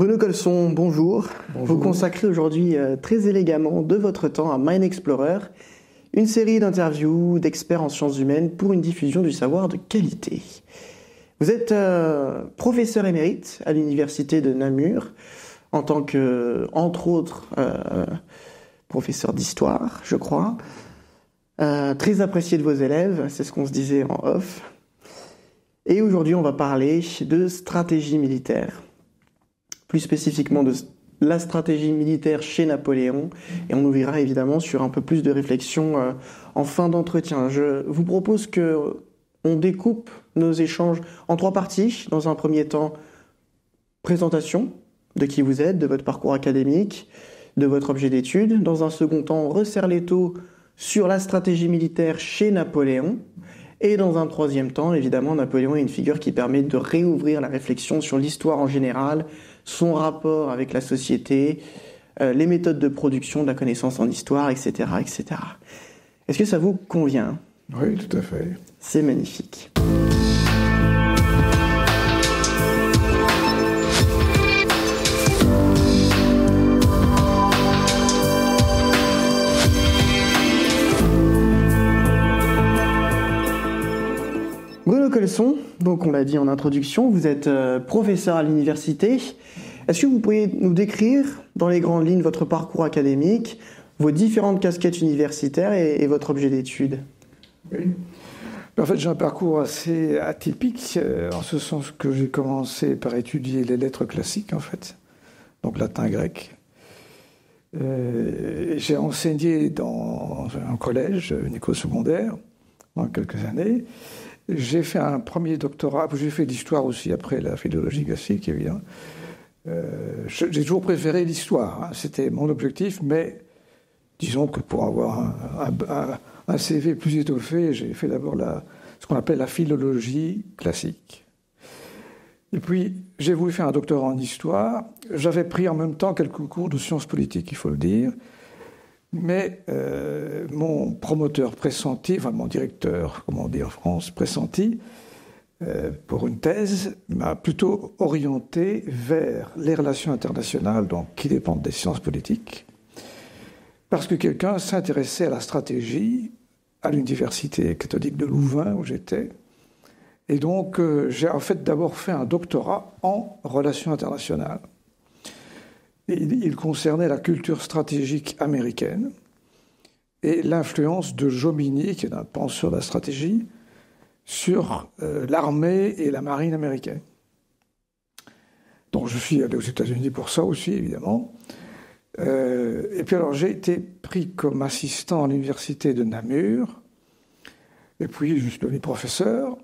Bruno Colson, bonjour. Bonjour. Vous consacrez aujourd'hui très élégamment de votre temps à Mind Explorer, une série d'interviews d'experts en sciences humaines pour une diffusion du savoir de qualité. Vous êtes professeur émérite à l'université de Namur, en tant que, entre autres, professeur d'histoire, je crois. Très apprécié de vos élèves, c'est ce qu'on se disait en off. Et aujourd'hui, on va parler de stratégie militaire. Plus spécifiquement de la stratégie militaire chez Napoléon. Et on ouvrira évidemment sur un peu plus de réflexion en fin d'entretien. Je vous propose qu'on découpe nos échanges en 3 parties. Dans un premier temps, présentation de qui vous êtes, de votre parcours académique, de votre objet d'étude. Dans un second temps, on resserre l'étau sur la stratégie militaire chez Napoléon. Et dans un troisième temps, évidemment, Napoléon est une figure qui permet de réouvrir la réflexion sur l'histoire en général, son rapport avec la société, les méthodes de production de la connaissance en histoire, etc., etc. Est-ce que ça vous convient ? Oui, tout à fait. C'est magnifique. Bruno Colson, donc on l'a dit en introduction, vous êtes professeur à l'université. Est-ce que vous pourriez nous décrire dans les grandes lignes votre parcours académique, vos différentes casquettes universitaires et votre objet d'étude ? Oui. En fait, j'ai un parcours assez atypique, en ce sens que j'ai commencé par étudier les lettres classiques, en fait, donc latin, grec. J'ai enseigné dans un collège, une école secondaire, pendant quelques années. J'ai fait un premier doctorat, j'ai fait l'histoire aussi après la philologie classique, évidemment. J'ai toujours préféré l'histoire, hein, c'était mon objectif, mais disons que pour avoir un CV plus étoffé, j'ai fait d'abord ce qu'on appelle la philologie classique. Et puis, j'ai voulu faire un doctorat en histoire. J'avais pris en même temps quelques cours de sciences politiques, il faut le dire. Mais mon promoteur pressenti, enfin mon directeur, comme on dit en France, pressenti, pour une thèse, m'a plutôt orienté vers les relations internationales, donc qui dépendent des sciences politiques, parce que quelqu'un s'intéressait à la stratégie à l'université catholique de Louvain, où j'étais. Et donc, j'ai en fait d'abord fait un doctorat en relations internationales. Il concernait la culture stratégique américaine et l'influence de Jomini, qui est un penseur de la stratégie, sur l'armée et la marine américaine. Donc je suis allé aux États-Unis pour ça aussi, évidemment. Et puis alors j'ai été pris comme assistant à l'université de Namur, et puis je suis devenu professeur.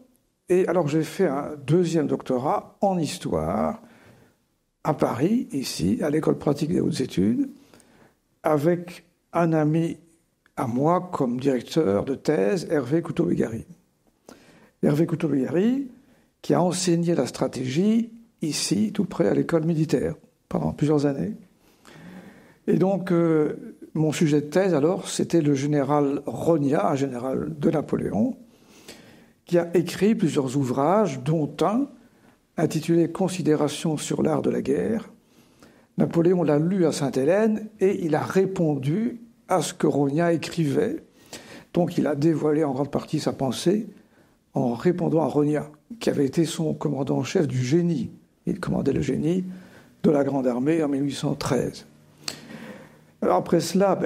Et alors j'ai fait un deuxième doctorat en histoire, à Paris, ici, à l'École pratique des hautes études, avec un ami à moi comme directeur de thèse, Hervé Couto-Bégari. Hervé Couto-Bégari, qui a enseigné la stratégie ici, tout près à l'école militaire, pendant plusieurs années. Et donc, mon sujet de thèse, alors, c'était le général Rogna, un général de Napoléon, qui a écrit plusieurs ouvrages, dont un intitulé « Considérations sur l'art de la guerre ». Napoléon l'a lu à Sainte-Hélène et il a répondu à ce que Rogna écrivait. Donc il a dévoilé en grande partie sa pensée en répondant à Rogna, qui avait été son commandant en chef du génie. Il commandait le génie de la Grande Armée en 1813. Alors après cela,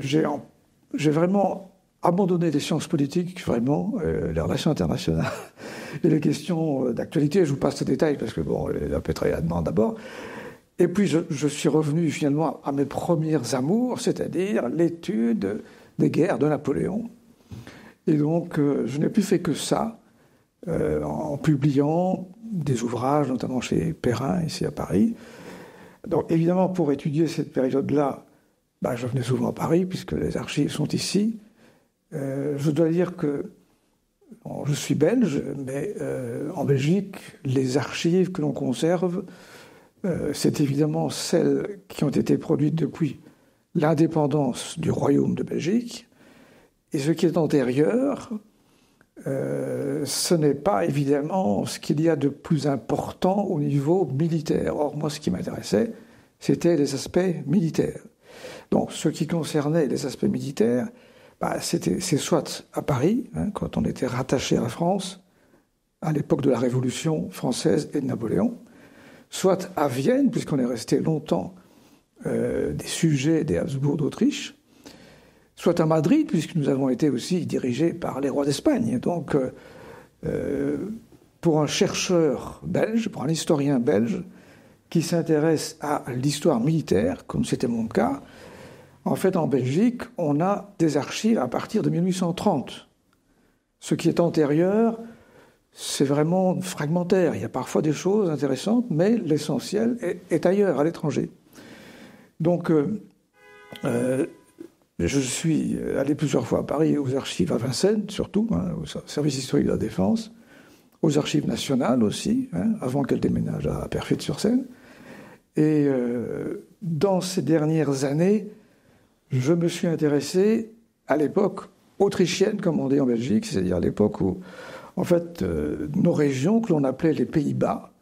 j'ai vraiment abandonné les sciences politiques, vraiment, les relations internationales et les questions d'actualité. Je vous passe ces détails parce que, bon, la pétrole la demande d'abord. Et puis, je suis revenu finalement à mes premières amours, c'est-à-dire l'étude des guerres de Napoléon. Et donc, je n'ai plus fait que ça, en publiant des ouvrages, notamment chez Perrin, ici à Paris. Donc, évidemment, pour étudier cette période-là, je venais souvent à Paris, puisque les archives sont ici. Je dois dire que je suis belge, mais en Belgique, les archives que l'on conserve, c'est évidemment celles qui ont été produites depuis l'indépendance du Royaume de Belgique. Et ce qui est antérieur, ce n'est pas évidemment ce qu'il y a de plus important au niveau militaire. Or, moi, ce qui m'intéressait, c'était les aspects militaires. Donc, ce qui concernait les aspects militaires, c'est soit à Paris, quand on était rattaché à la France, à l'époque de la Révolution française et de Napoléon, soit à Vienne, puisqu'on est resté longtemps des sujets des Habsbourg d'Autriche, soit à Madrid, puisque nous avons été aussi dirigés par les rois d'Espagne. Donc, pour un chercheur belge, pour un historien belge, qui s'intéresse à l'histoire militaire, comme c'était mon cas, en fait, en Belgique, on a des archives à partir de 1830. Ce qui est antérieur, c'est vraiment fragmentaire. Il y a parfois des choses intéressantes, mais l'essentiel est ailleurs, à l'étranger. Donc, je suis allé plusieurs fois à Paris, aux archives à Vincennes, surtout, au service historique de la Défense, aux archives nationales aussi, avant qu'elles déménagent à Perfet-sur-Seine. Et dans ces dernières années, je me suis intéressé à l'époque autrichienne, comme on dit en Belgique, c'est-à-dire à l'époque où, en fait, nos régions, que l'on appelait les Pays-Bas,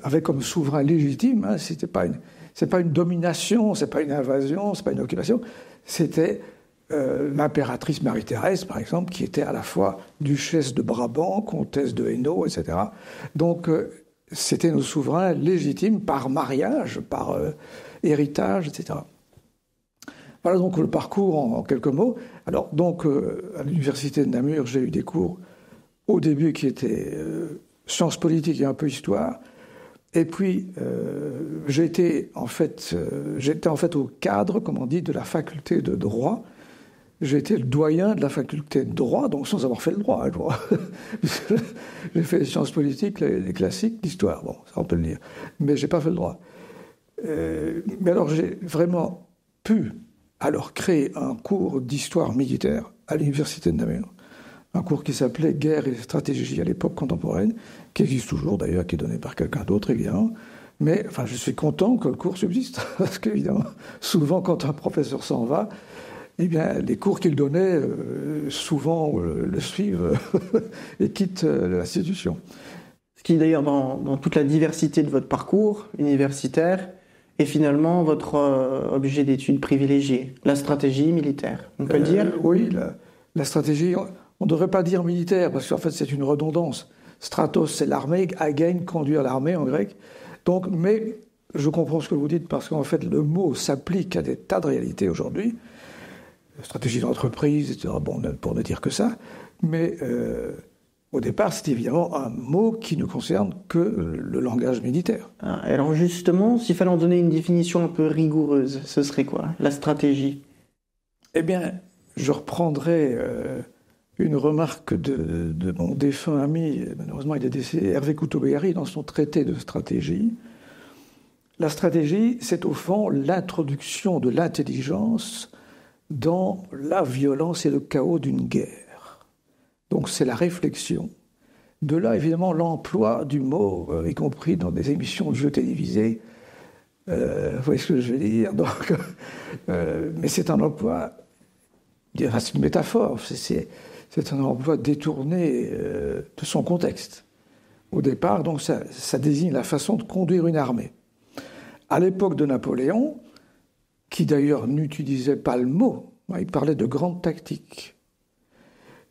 avaient comme souverain légitime, c'est pas une domination, c'est pas une invasion, c'est pas une occupation, c'était l'impératrice Marie-Thérèse, par exemple, qui était à la fois duchesse de Brabant, comtesse de Hainaut, etc. Donc, c'était nos souverains légitimes par mariage, par héritage, etc. Voilà donc le parcours en quelques mots. Alors, donc, à l'université de Namur, j'ai eu des cours au début qui étaient sciences politiques et un peu histoire. Et puis, j'étais en fait au cadre, comme on dit, de la faculté de droit. J'ai été le doyen de la faculté de droit, donc sans avoir fait le droit. J'ai fait les sciences politiques, les classiques, l'histoire, bon, ça on peut le dire. Mais j'ai pas fait le droit. Mais alors, j'ai vraiment pu alors créer un cours d'histoire militaire à l'université de Namur. Un cours qui s'appelait Guerre et stratégie à l'époque contemporaine, qui existe toujours d'ailleurs, qui est donné par quelqu'un d'autre évidemment. Mais enfin, je suis content que le cours subsiste, parce qu'évidemment, souvent quand un professeur s'en va, eh bien, les cours qu'il donnait, souvent le suivent et quittent l'institution. Ce qui d'ailleurs, dans toute la diversité de votre parcours universitaire, est finalement votre objet d'étude privilégié, la stratégie militaire. On peut le dire ? Oui, la stratégie... On ne devrait pas dire militaire, parce qu'en fait, c'est une redondance. Stratos, c'est l'armée, agein, conduire l'armée en grec. Donc, mais je comprends ce que vous dites, parce qu'en fait, le mot s'applique à des tas de réalités aujourd'hui. Stratégie d'entreprise, etc., bon, pour ne dire que ça. Mais au départ, c'est évidemment un mot qui ne concerne que le langage militaire. Alors justement, s'il fallait en donner une définition un peu rigoureuse, ce serait quoi, la stratégie ? Eh bien, je reprendrai... une remarque de mon défunt ami, malheureusement il est décédé, Hervé Couto-Béhari, dans son traité de stratégie. La stratégie, c'est au fond l'introduction de l'intelligence dans la violence et le chaos d'une guerre. Donc c'est la réflexion. De là, évidemment, l'emploi du mot, y compris dans des émissions de jeux télévisés. Vous voyez ce que je veux dire ? Donc, mais c'est un emploi, c'est une métaphore, c'est un emploi détourné de son contexte. Au départ, donc, ça désigne la façon de conduire une armée. À l'époque de Napoléon, qui d'ailleurs n'utilisait pas le mot, il parlait de grande tactique.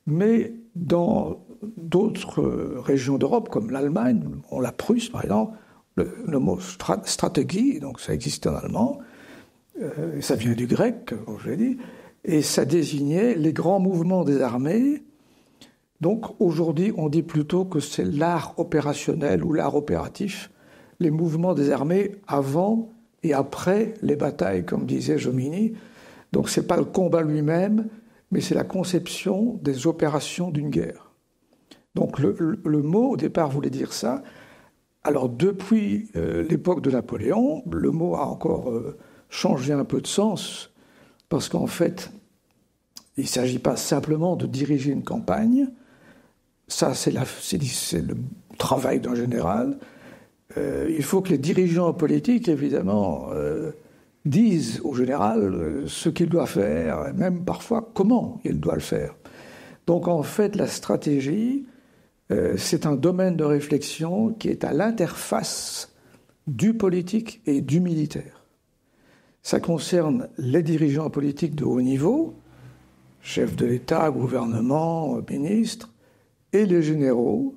Mais dans d'autres régions d'Europe, comme l'Allemagne, la Prusse par exemple, le mot Strategie, donc ça existe en allemand, ça vient du grec, comme je l'ai dit, et ça désignait les grands mouvements des armées. Donc aujourd'hui, on dit plutôt que c'est l'art opérationnel ou l'art opératif, les mouvements des armées avant et après les batailles, comme disait Jomini. Donc ce n'est pas le combat lui-même, mais c'est la conception des opérations d'une guerre. Donc le mot, au départ, voulait dire ça. Alors depuis l'époque de Napoléon, le mot a encore changé un peu de sens, parce qu'en fait, il ne s'agit pas simplement de diriger une campagne. Ça, c'est le travail d'un général. Il faut que les dirigeants politiques, évidemment, disent au général ce qu'il doit faire, et même parfois comment il doit le faire. Donc en fait, la stratégie, c'est un domaine de réflexion qui est à l'interface du politique et du militaire. Ça concerne les dirigeants politiques de haut niveau, chefs de l'État, gouvernement, ministres, et les généraux,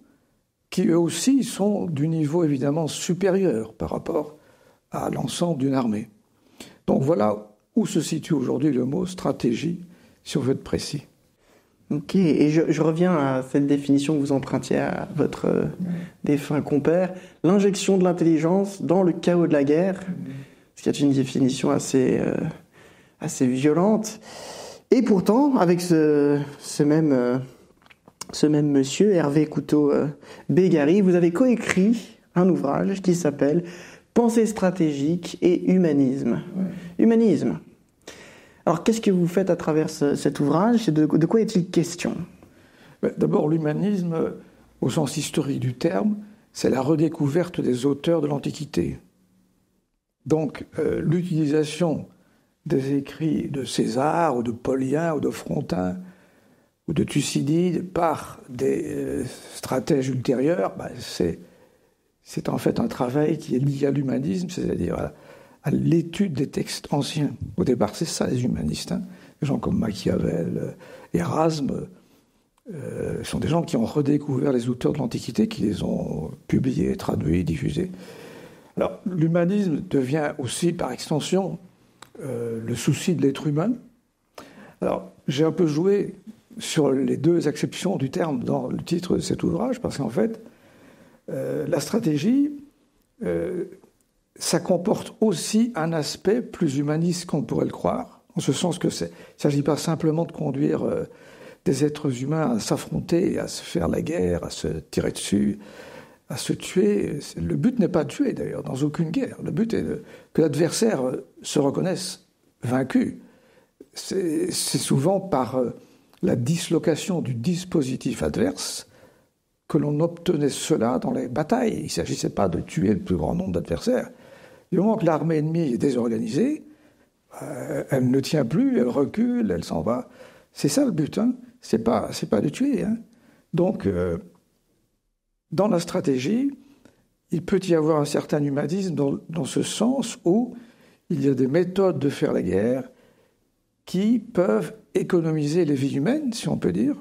qui eux aussi sont du niveau évidemment supérieur par rapport à l'ensemble d'une armée. Donc voilà où se situe aujourd'hui le mot stratégie, si on veut être précis. Ok, et je reviens à cette définition que vous empruntiez à votre défunt compère, l'injection de l'intelligence dans le chaos de la guerre, ce qui est une définition assez violente. Et pourtant, avec ce même monsieur, Hervé Couteau-Bégary, vous avez coécrit un ouvrage qui s'appelle « Pensée stratégique et humanisme ». Humanisme. Alors, qu'est-ce que vous faites à travers cet ouvrage et de quoi est-il question ? D'abord, l'humanisme, au sens historique du terme, c'est la redécouverte des auteurs de l'Antiquité. Donc, l'utilisation des écrits de César, ou de Paulien, ou de Frontin, ou de Thucydide par des stratèges ultérieurs, c'est en fait un travail qui est lié à l'humanisme, c'est-à-dire à l'étude des textes anciens. Au départ, c'est ça, les humanistes. Des gens comme Machiavel, Erasme, sont des gens qui ont redécouvert les auteurs de l'Antiquité, qui les ont publiés, traduits, diffusés. Alors, l'humanisme devient aussi, par extension, le souci de l'être humain. Alors, j'ai un peu joué sur les deux acceptions du terme dans le titre de cet ouvrage, parce qu'en fait, la stratégie, ça comporte aussi un aspect plus humaniste qu'on pourrait le croire, en ce sens que il ne s'agit pas simplement de conduire des êtres humains à s'affronter, à se faire la guerre, à se tirer dessus, à se tuer. Le but n'est pas de tuer, d'ailleurs, dans aucune guerre. Le but est que l'adversaire se reconnaisse vaincu. C'est souvent par la dislocation du dispositif adverse que l'on obtenait cela dans les batailles. Il ne s'agissait pas de tuer le plus grand nombre d'adversaires. Du moment que l'armée ennemie est désorganisée, elle ne tient plus, elle recule, elle s'en va. C'est ça le but, hein. C'est pas de tuer, hein. Donc, dans la stratégie, il peut y avoir un certain humanisme dans ce sens où il y a des méthodes de faire la guerre qui peuvent économiser les vies humaines, si on peut dire,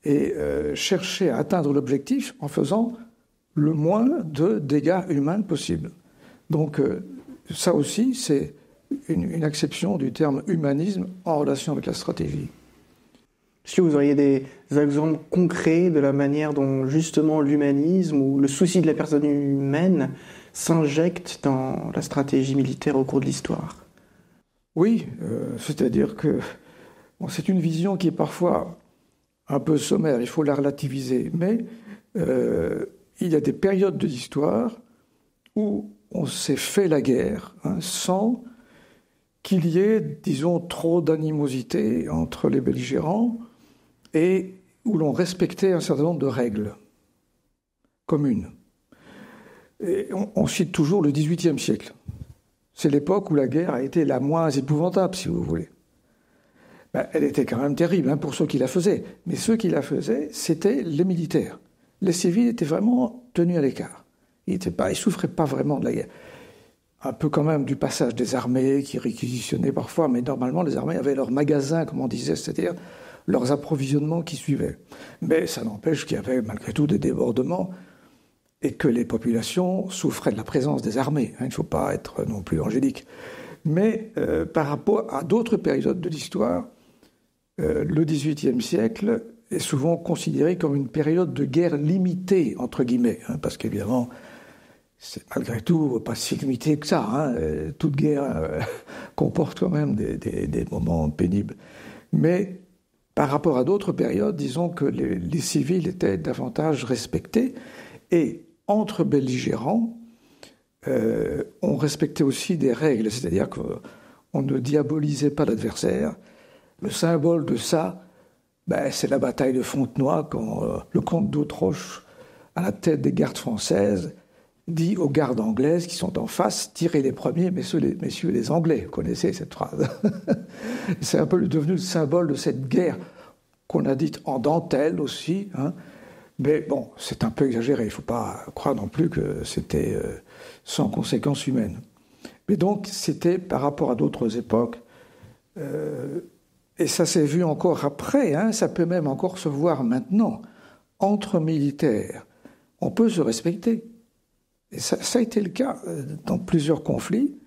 et chercher à atteindre l'objectif en faisant le moins de dégâts humains possible. Donc ça aussi, c'est une acception du terme humanisme en relation avec la stratégie. Est-ce que vous auriez des exemples concrets de la manière dont justement l'humanisme ou le souci de la personne humaine s'injecte dans la stratégie militaire au cours de l'histoire ? Oui, c'est-à-dire que c'est une vision qui est parfois un peu sommaire, il faut la relativiser, mais il y a des périodes de l'histoire où on s'est fait la guerre sans qu'il y ait, disons, trop d'animosité entre les belligérants et où l'on respectait un certain nombre de règles communes. Et on cite toujours le XVIIIe siècle. C'est l'époque où la guerre a été la moins épouvantable, si vous voulez. Elle était quand même terrible pour ceux qui la faisaient. Mais ceux qui la faisaient, c'était les militaires. Les civils étaient vraiment tenus à l'écart. Ils ne souffraient pas vraiment de la guerre. Un peu quand même du passage des armées qui réquisitionnaient parfois, mais normalement les armées avaient leurs magasins, comme on disait, c'est-à-dire leurs approvisionnements qui suivaient. Mais ça n'empêche qu'il y avait malgré tout des débordements et que les populations souffraient de la présence des armées. Il ne faut pas être non plus angélique. Mais par rapport à d'autres périodes de l'histoire, le XVIIIe siècle est souvent considéré comme une période de guerre limitée, entre guillemets, parce qu'évidemment, c'est malgré tout pas si limité que ça. Toute guerre comporte quand même des moments pénibles. Mais par rapport à d'autres périodes, disons que les civils étaient davantage respectés, et entre belligérants, on respectait aussi des règles, c'est-à-dire qu'on ne diabolisait pas l'adversaire. Le symbole de ça, c'est la bataille de Fontenoy, quand le comte d'Autroche, à la tête des gardes françaises, dit aux gardes anglaises qui sont en face, tirez les premiers, messieurs les Anglais. Vous connaissez cette phrase. C'est un peu devenu le symbole de cette guerre qu'on a dites en dentelle aussi, hein. Mais bon, c'est un peu exagéré, il ne faut pas croire non plus que c'était sans conséquences humaines. Mais donc, c'était par rapport à d'autres époques, et ça s'est vu encore après, hein, ça peut même encore se voir maintenant, entre militaires. On peut se respecter. Et ça a été le cas dans plusieurs conflits.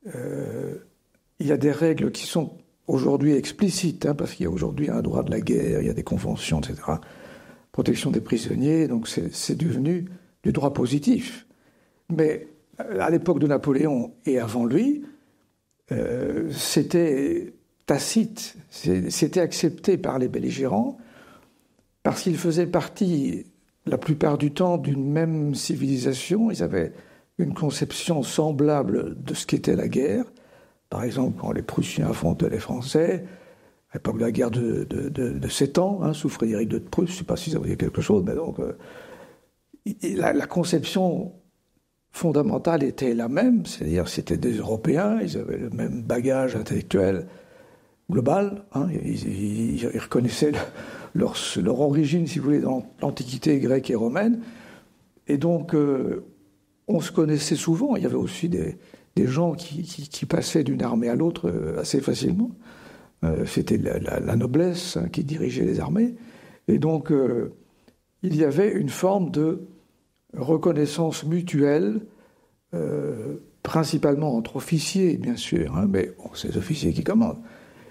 Il y a des règles qui sont aujourd'hui explicites, hein, parce qu'il y a aujourd'hui un droit de la guerre, il y a des conventions, etc., protection des prisonniers, donc c'est devenu du droit positif. Mais à l'époque de Napoléon et avant lui, c'était tacite, c'était accepté par les belligérants, parce qu'ils faisaient partie, la plupart du temps, d'une même civilisation. Ils avaient une conception semblable de ce qu'était la guerre. Par exemple, quand les Prussiens affrontaient les Français, à l'époque de la guerre de 7 ans, hein, sous Frédéric de Prusse, je ne sais pas si ça vous dit quelque chose, mais donc la conception fondamentale était la même, c'est-à-dire c'était des Européens, ils avaient le même bagage intellectuel global, hein, ils reconnaissaient leur origine, si vous voulez, dans l'Antiquité grecque et romaine, et donc on se connaissait souvent. Il y avait aussi des gens qui passaient d'une armée à l'autre assez facilement. C'était la noblesse, hein, qui dirigeait les armées. Et donc, il y avait une forme de reconnaissance mutuelle, principalement entre officiers, bien sûr, hein, mais bon, c'est les officiers qui commandent.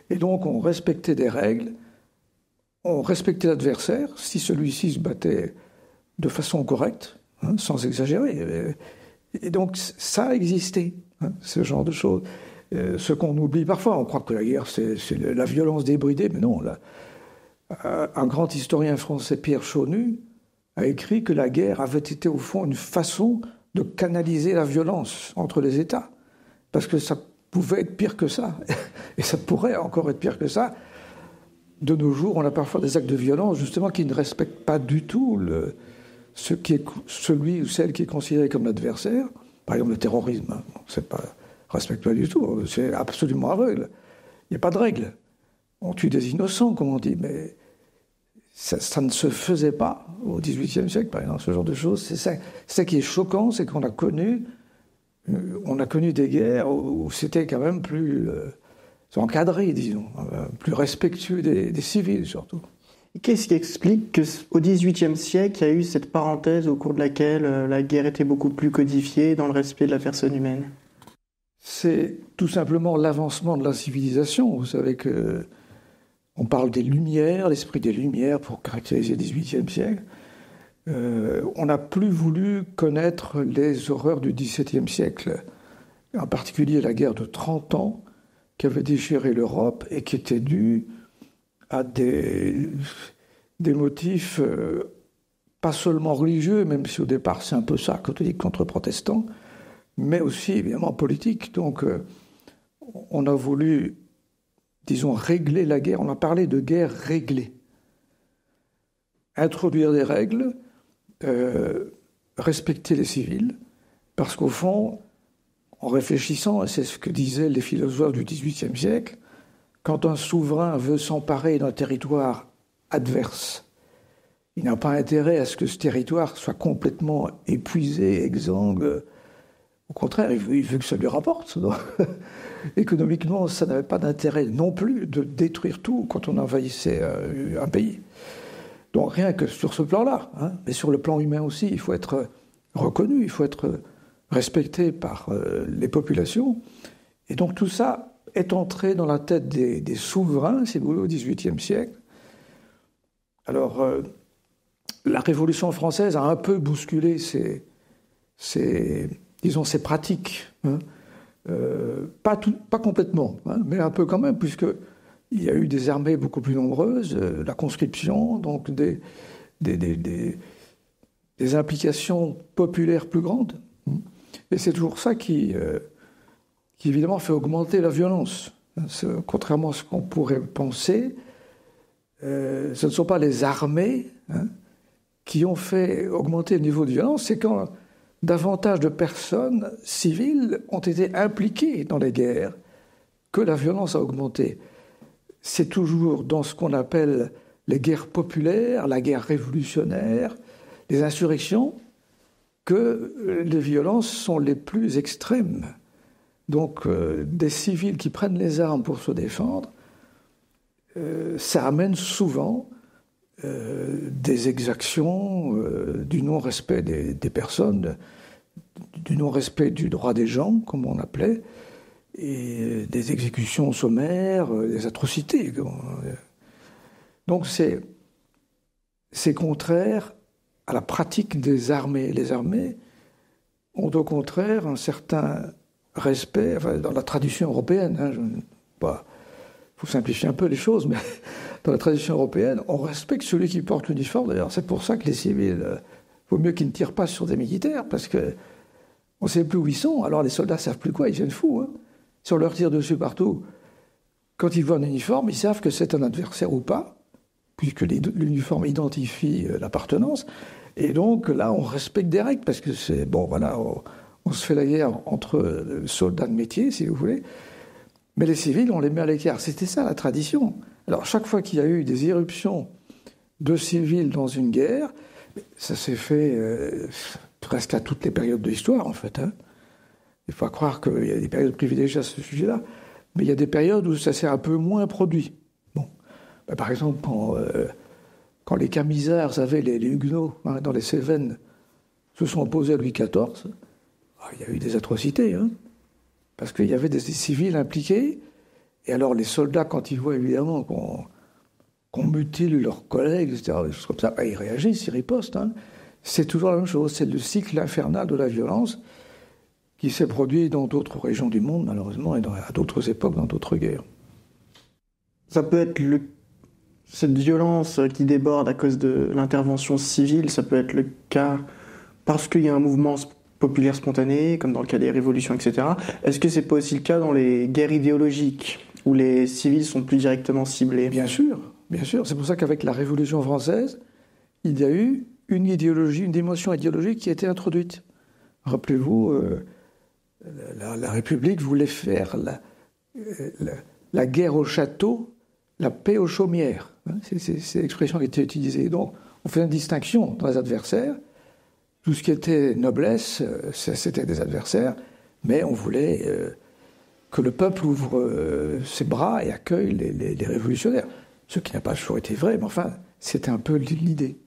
Et donc, on respectait des règles, on respectait l'adversaire, si celui-ci se battait de façon correcte, hein, sans exagérer. Et donc, ça a existé, hein, ce genre de choses. Ce qu'on oublie parfois, on croit que la guerre, c'est la violence débridée, mais non. Un grand historien français, Pierre Chaunu, a écrit que la guerre avait été, au fond, une façon de canaliser la violence entre les États. Parce que ça pouvait être pire que ça. Et ça pourrait encore être pire que ça. De nos jours, on a parfois des actes de violence, justement, qui ne respectent pas du tout celui ou celle qui est considéré comme l'adversaire. Par exemple, le terrorisme, hein, c'est pas... respecte pas du tout, c'est absolument aveugle. Il n'y a pas de règle. On tue des innocents, comme on dit, mais ça ne se faisait pas au XVIIIe siècle, par exemple, ce genre de choses. C'est ça qui est choquant, c'est qu'on a connu des guerres où c'était quand même plus encadré, disons, plus respectueux des civils, surtout. Qu'est-ce qui explique qu'au XVIIIe siècle, il y a eu cette parenthèse au cours de laquelle la guerre était beaucoup plus codifiée dans le respect de la personne humaine ? C'est tout simplement l'avancement de la civilisation. Vous savez qu'on parle des Lumières, l'esprit des Lumières pour caractériser le XVIIIe siècle. On n'a plus voulu connaître les horreurs du XVIIe siècle, en particulier la guerre de 30 ans qui avait déchiré l'Europe et qui était due à des motifs pas seulement religieux, même si au départ c'est un peu ça, catholique contre protestant, mais aussi évidemment politique. Donc on a voulu, disons, régler la guerre. On a parlé de guerre réglée. Introduire des règles, respecter les civils, parce qu'au fond, en réfléchissant, et c'est ce que disaient les philosophes du XVIIIe siècle, quand un souverain veut s'emparer d'un territoire adverse, il n'a pas intérêt à ce que ce territoire soit complètement épuisé, exsangue. Au contraire, il veut que ça lui rapporte. Économiquement, ça n'avait pas d'intérêt non plus de détruire tout quand on envahissait un pays. Donc rien que sur ce plan-là, hein, mais sur le plan humain aussi, il faut être reconnu, il faut être respecté par les populations. Et donc tout ça est entré dans la tête des souverains, si vous voulez, au XVIIIe siècle. Alors, la Révolution française a un peu bousculé ces pratiques. Hein. Pas complètement, hein, mais un peu quand même, puisqu'il y a eu des armées beaucoup plus nombreuses, la conscription, donc des implications populaires plus grandes. Et c'est toujours ça qui évidemment fait augmenter la violence. Contrairement à ce qu'on pourrait penser, ce ne sont pas les armées, hein, qui ont fait augmenter le niveau de violence, c'est quand davantage de personnes civiles ont été impliquées dans les guerres que la violence a augmenté. C'est toujours dans ce qu'on appelle les guerres populaires, la guerre révolutionnaire, les insurrections, que les violences sont les plus extrêmes. Donc, des civils qui prennent les armes pour se défendre, ça amène souvent des exactions, du non-respect des personnes, du non-respect du droit des gens, comme on appelait, et des exécutions sommaires, des atrocités. Donc c'est contraire à la pratique des armées. Les armées ont au contraire un certain respect, enfin, dans la tradition européenne, faut simplifier un peu les choses, mais dans la tradition européenne, on respecte celui qui porte l'uniforme. D'ailleurs, c'est pour ça que les civils, vaut mieux qu'ils ne tirent pas sur des militaires, parce que on ne sait plus où ils sont. Alors les soldats ne savent plus quoi, ils viennent fous. Hein. Si on leur tire dessus partout, quand ils voient un uniforme, ils savent que c'est un adversaire ou pas, puisque l'uniforme identifie l'appartenance. Et donc là, on respecte des règles, parce que c'est... Bon, voilà, on se fait la guerre entre soldats de métier, si vous voulez. Mais les civils, on les met à l'écart. C'était ça, la tradition. Alors, chaque fois qu'il y a eu des irruptions de civils dans une guerre, ça s'est fait presque à toutes les périodes de l'histoire, en fait. Hein. Il faut croire qu'il y a des périodes privilégiées à ce sujet-là. Mais il y a des périodes où ça s'est un peu moins produit. Bon. Ben, par exemple, quand les Camisards avaient les Huguenots dans les Cévennes se sont opposés à Louis XIV, il y a eu des atrocités, hein, parce qu'il y avait des civils impliqués. Et alors les soldats, quand ils voient évidemment qu'on mutile leurs collègues, etc., des choses comme ça, ils réagissent, ils ripostent. Hein. C'est toujours la même chose, c'est le cycle infernal de la violence qui s'est produit dans d'autres régions du monde, malheureusement, et à d'autres époques, dans d'autres guerres. Ça peut être cette violence qui déborde à cause de l'intervention civile, ça peut être le cas parce qu'il y a un mouvement populaire spontané, comme dans le cas des révolutions, etc. Est-ce que c'est pas aussi le cas dans les guerres idéologiques, où les civils sont plus directement ciblés ? Bien sûr, bien sûr. C'est pour ça qu'avec la Révolution française, il y a eu une idéologie, une dimension idéologique qui a été introduite. Rappelez-vous, la République voulait faire la guerre au château, la paix aux chaumières. C'est l'expression qui a été utilisée. Donc, on fait une distinction dans les adversaires. Tout ce qui était noblesse, c'était des adversaires, mais on voulait que le peuple ouvre ses bras et accueille les révolutionnaires. Ce qui n'a pas toujours été vrai, mais enfin, c'était un peu l'idée.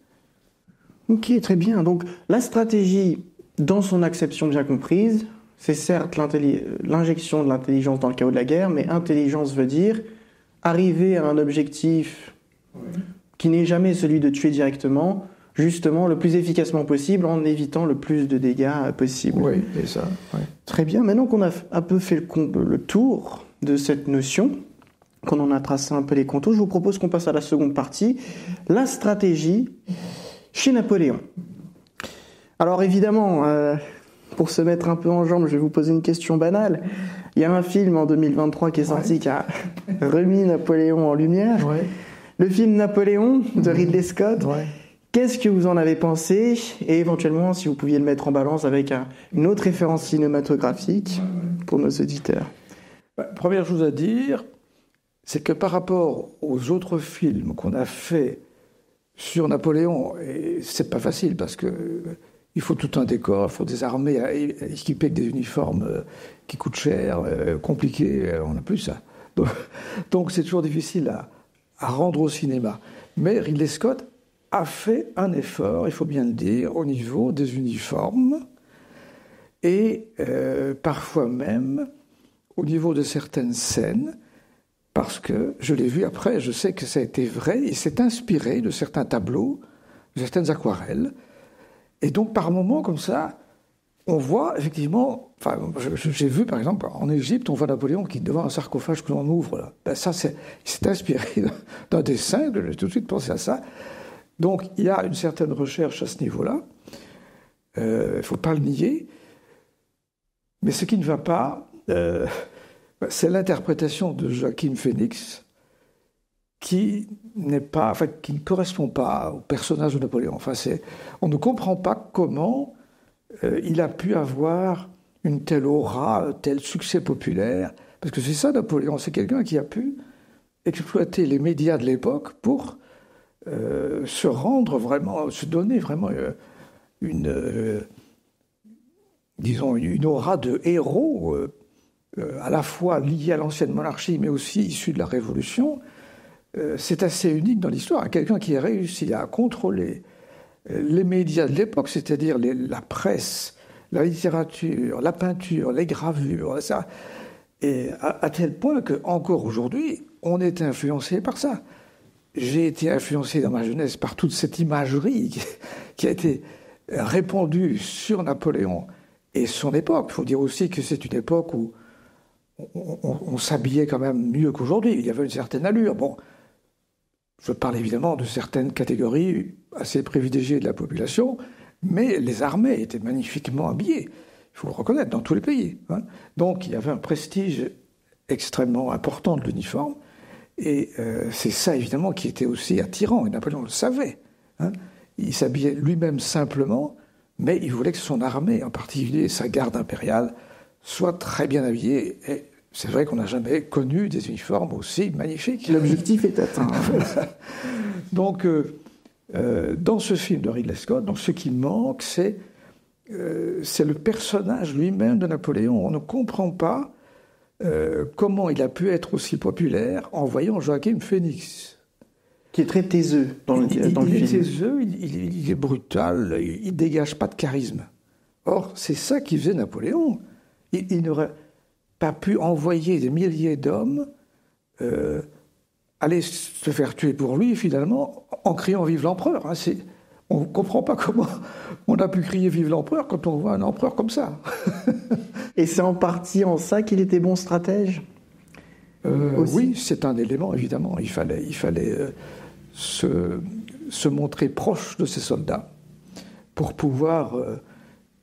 Ok, très bien. Donc, la stratégie, dans son acception bien comprise, c'est certes l'injection de l'intelligence dans le chaos de la guerre, mais intelligence veut dire arriver à un objectif qui n'est jamais celui de tuer directement, justement le plus efficacement possible en évitant le plus de dégâts possible. Oui, c'est ça. Oui. Très bien. Maintenant qu'on a un peu fait le tour de cette notion, qu'on en a tracé un peu les contours, je vous propose qu'on passe à la seconde partie, la stratégie chez Napoléon. Alors évidemment, pour se mettre un peu en jambe, je vais vous poser une question banale. Il y a un film en 2023 qui est sorti qui a remis Napoléon en lumière. Ouais. Le film Napoléon de Ridley Scott. Ouais. Qu'est-ce que vous en avez pensé ? Et éventuellement, si vous pouviez le mettre en balance avec une autre référence cinématographique pour nos auditeurs. Première chose à dire, c'est que par rapport aux autres films qu'on a fait sur Napoléon, et c'est pas facile parce que il faut tout un décor, il faut des armées équipées avec des uniformes qui coûtent cher, compliqués, on n'a plus ça. Donc c'est toujours difficile à rendre au cinéma. Mais Ridley Scott a fait un effort, il faut bien le dire, au niveau des uniformes et parfois même au niveau de certaines scènes, parce que je l'ai vu après, je sais que ça a été vrai, il s'est inspiré de certains tableaux, de certaines aquarelles, et donc par moments comme ça, on voit effectivement, enfin j'ai vu par exemple en Égypte, on voit Napoléon qui est devant un sarcophage que l'on ouvre là. Ben ça, il s'est inspiré d'un dessin, j'ai tout de suite pensé à ça. Donc il y a une certaine recherche à ce niveau-là, il ne faut pas le nier, mais ce qui ne va pas, c'est l'interprétation de Joaquin Phoenix qui ne correspond pas au personnage de Napoléon. Enfin, on ne comprend pas comment il a pu avoir une telle aura, un tel succès populaire, parce que c'est ça Napoléon, c'est quelqu'un qui a pu exploiter les médias de l'époque pour se rendre vraiment, se donner vraiment disons, une aura de héros, à la fois lié à l'ancienne monarchie, mais aussi issu de la Révolution. C'est assez unique dans l'histoire. Quelqu'un qui a réussi à contrôler les médias de l'époque, c'est-à-dire la presse, la littérature, la peinture, les gravures, ça, et à tel point qu'encore aujourd'hui, on est influencé par ça. J'ai été influencé dans ma jeunesse par toute cette imagerie qui a été répandue sur Napoléon et son époque. Il faut dire aussi que c'est une époque où on s'habillait quand même mieux qu'aujourd'hui. Il y avait une certaine allure. Bon, je parle évidemment de certaines catégories assez privilégiées de la population, mais les armées étaient magnifiquement habillées. Il faut le reconnaître, dans tous les pays. Hein. Donc il y avait un prestige extrêmement important de l'uniforme. Et c'est ça, évidemment, qui était aussi attirant. Et Napoléon le savait. Hein. Il s'habillait lui-même simplement, mais il voulait que son armée, en particulier sa garde impériale, soit très bien habillée. Et c'est vrai qu'on n'a jamais connu des uniformes aussi magnifiques. L'objectif est atteint. Donc, dans ce film de Ridley Scott, donc, ce qui manque, c'est le personnage lui-même de Napoléon. On ne comprend pas comment il a pu être aussi populaire en voyant Joachim Phoenix. Qui est très taiseux dans le film. Il est taiseux, il est brutal, il ne dégage pas de charisme. Or, c'est ça qui faisait Napoléon. Il n'aurait pas pu envoyer des milliers d'hommes aller se faire tuer pour lui, finalement, en criant « Vive l'empereur ». Hein, on ne comprend pas comment on a pu crier « Vive l'empereur » quand on voit un empereur comme ça. Et c'est en partie en ça qu'il était bon stratège oui, c'est un élément, évidemment. Il fallait se montrer proche de ses soldats pour pouvoir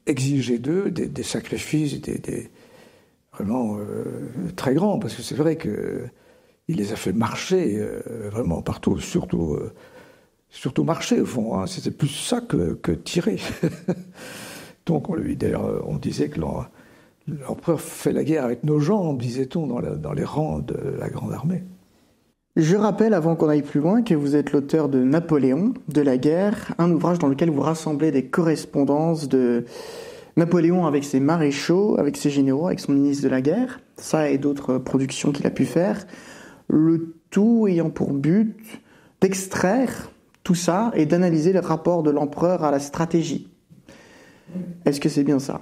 exiger d'eux des sacrifices vraiment très grands, parce que c'est vrai qu'il les a fait marcher vraiment partout, surtout marcher au fond. Hein. C'était plus ça que tirer. Donc d'ailleurs, on disait que l'empereur fait la guerre avec nos jambes, disait-on, dans les rangs de la grande armée. Je rappelle, avant qu'on aille plus loin, que vous êtes l'auteur de Napoléon, de la guerre, un ouvrage dans lequel vous rassemblez des correspondances de Napoléon avec ses maréchaux, avec ses généraux, avec son ministre de la guerre, ça et d'autres productions qu'il a pu faire, le tout ayant pour but d'extraire tout ça et d'analyser le rapport de l'empereur à la stratégie. Est-ce que c'est bien ça ?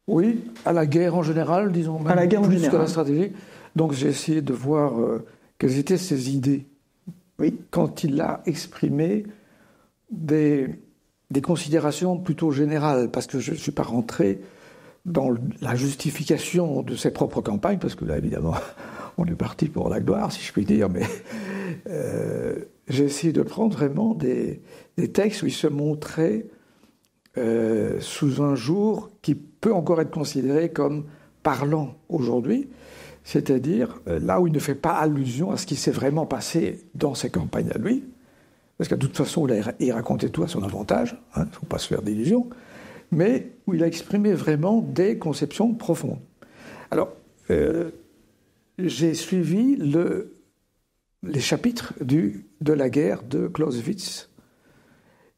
Oui, à la guerre en général, disons, même à la guerre plus en général. qu'à la stratégie. Donc j'ai essayé de voir quelles étaient ses idées. Oui. Quand il a exprimé des considérations plutôt générales, parce que je ne suis pas rentré dans la justification de ses propres campagnes, parce que là, évidemment, on est parti pour la gloire, si je puis dire, mais j'ai essayé de prendre vraiment des textes où il se montrait sous un jour qui peut encore être considéré comme parlant aujourd'hui, c'est-à-dire là où il ne fait pas allusion à ce qui s'est vraiment passé dans ses campagnes à lui, parce que de toute façon, il racontait tout à son avantage, il ne faut pas se faire d'illusions, mais où il a exprimé vraiment des conceptions profondes. Alors, j'ai suivi les chapitres de la guerre de Clausewitz,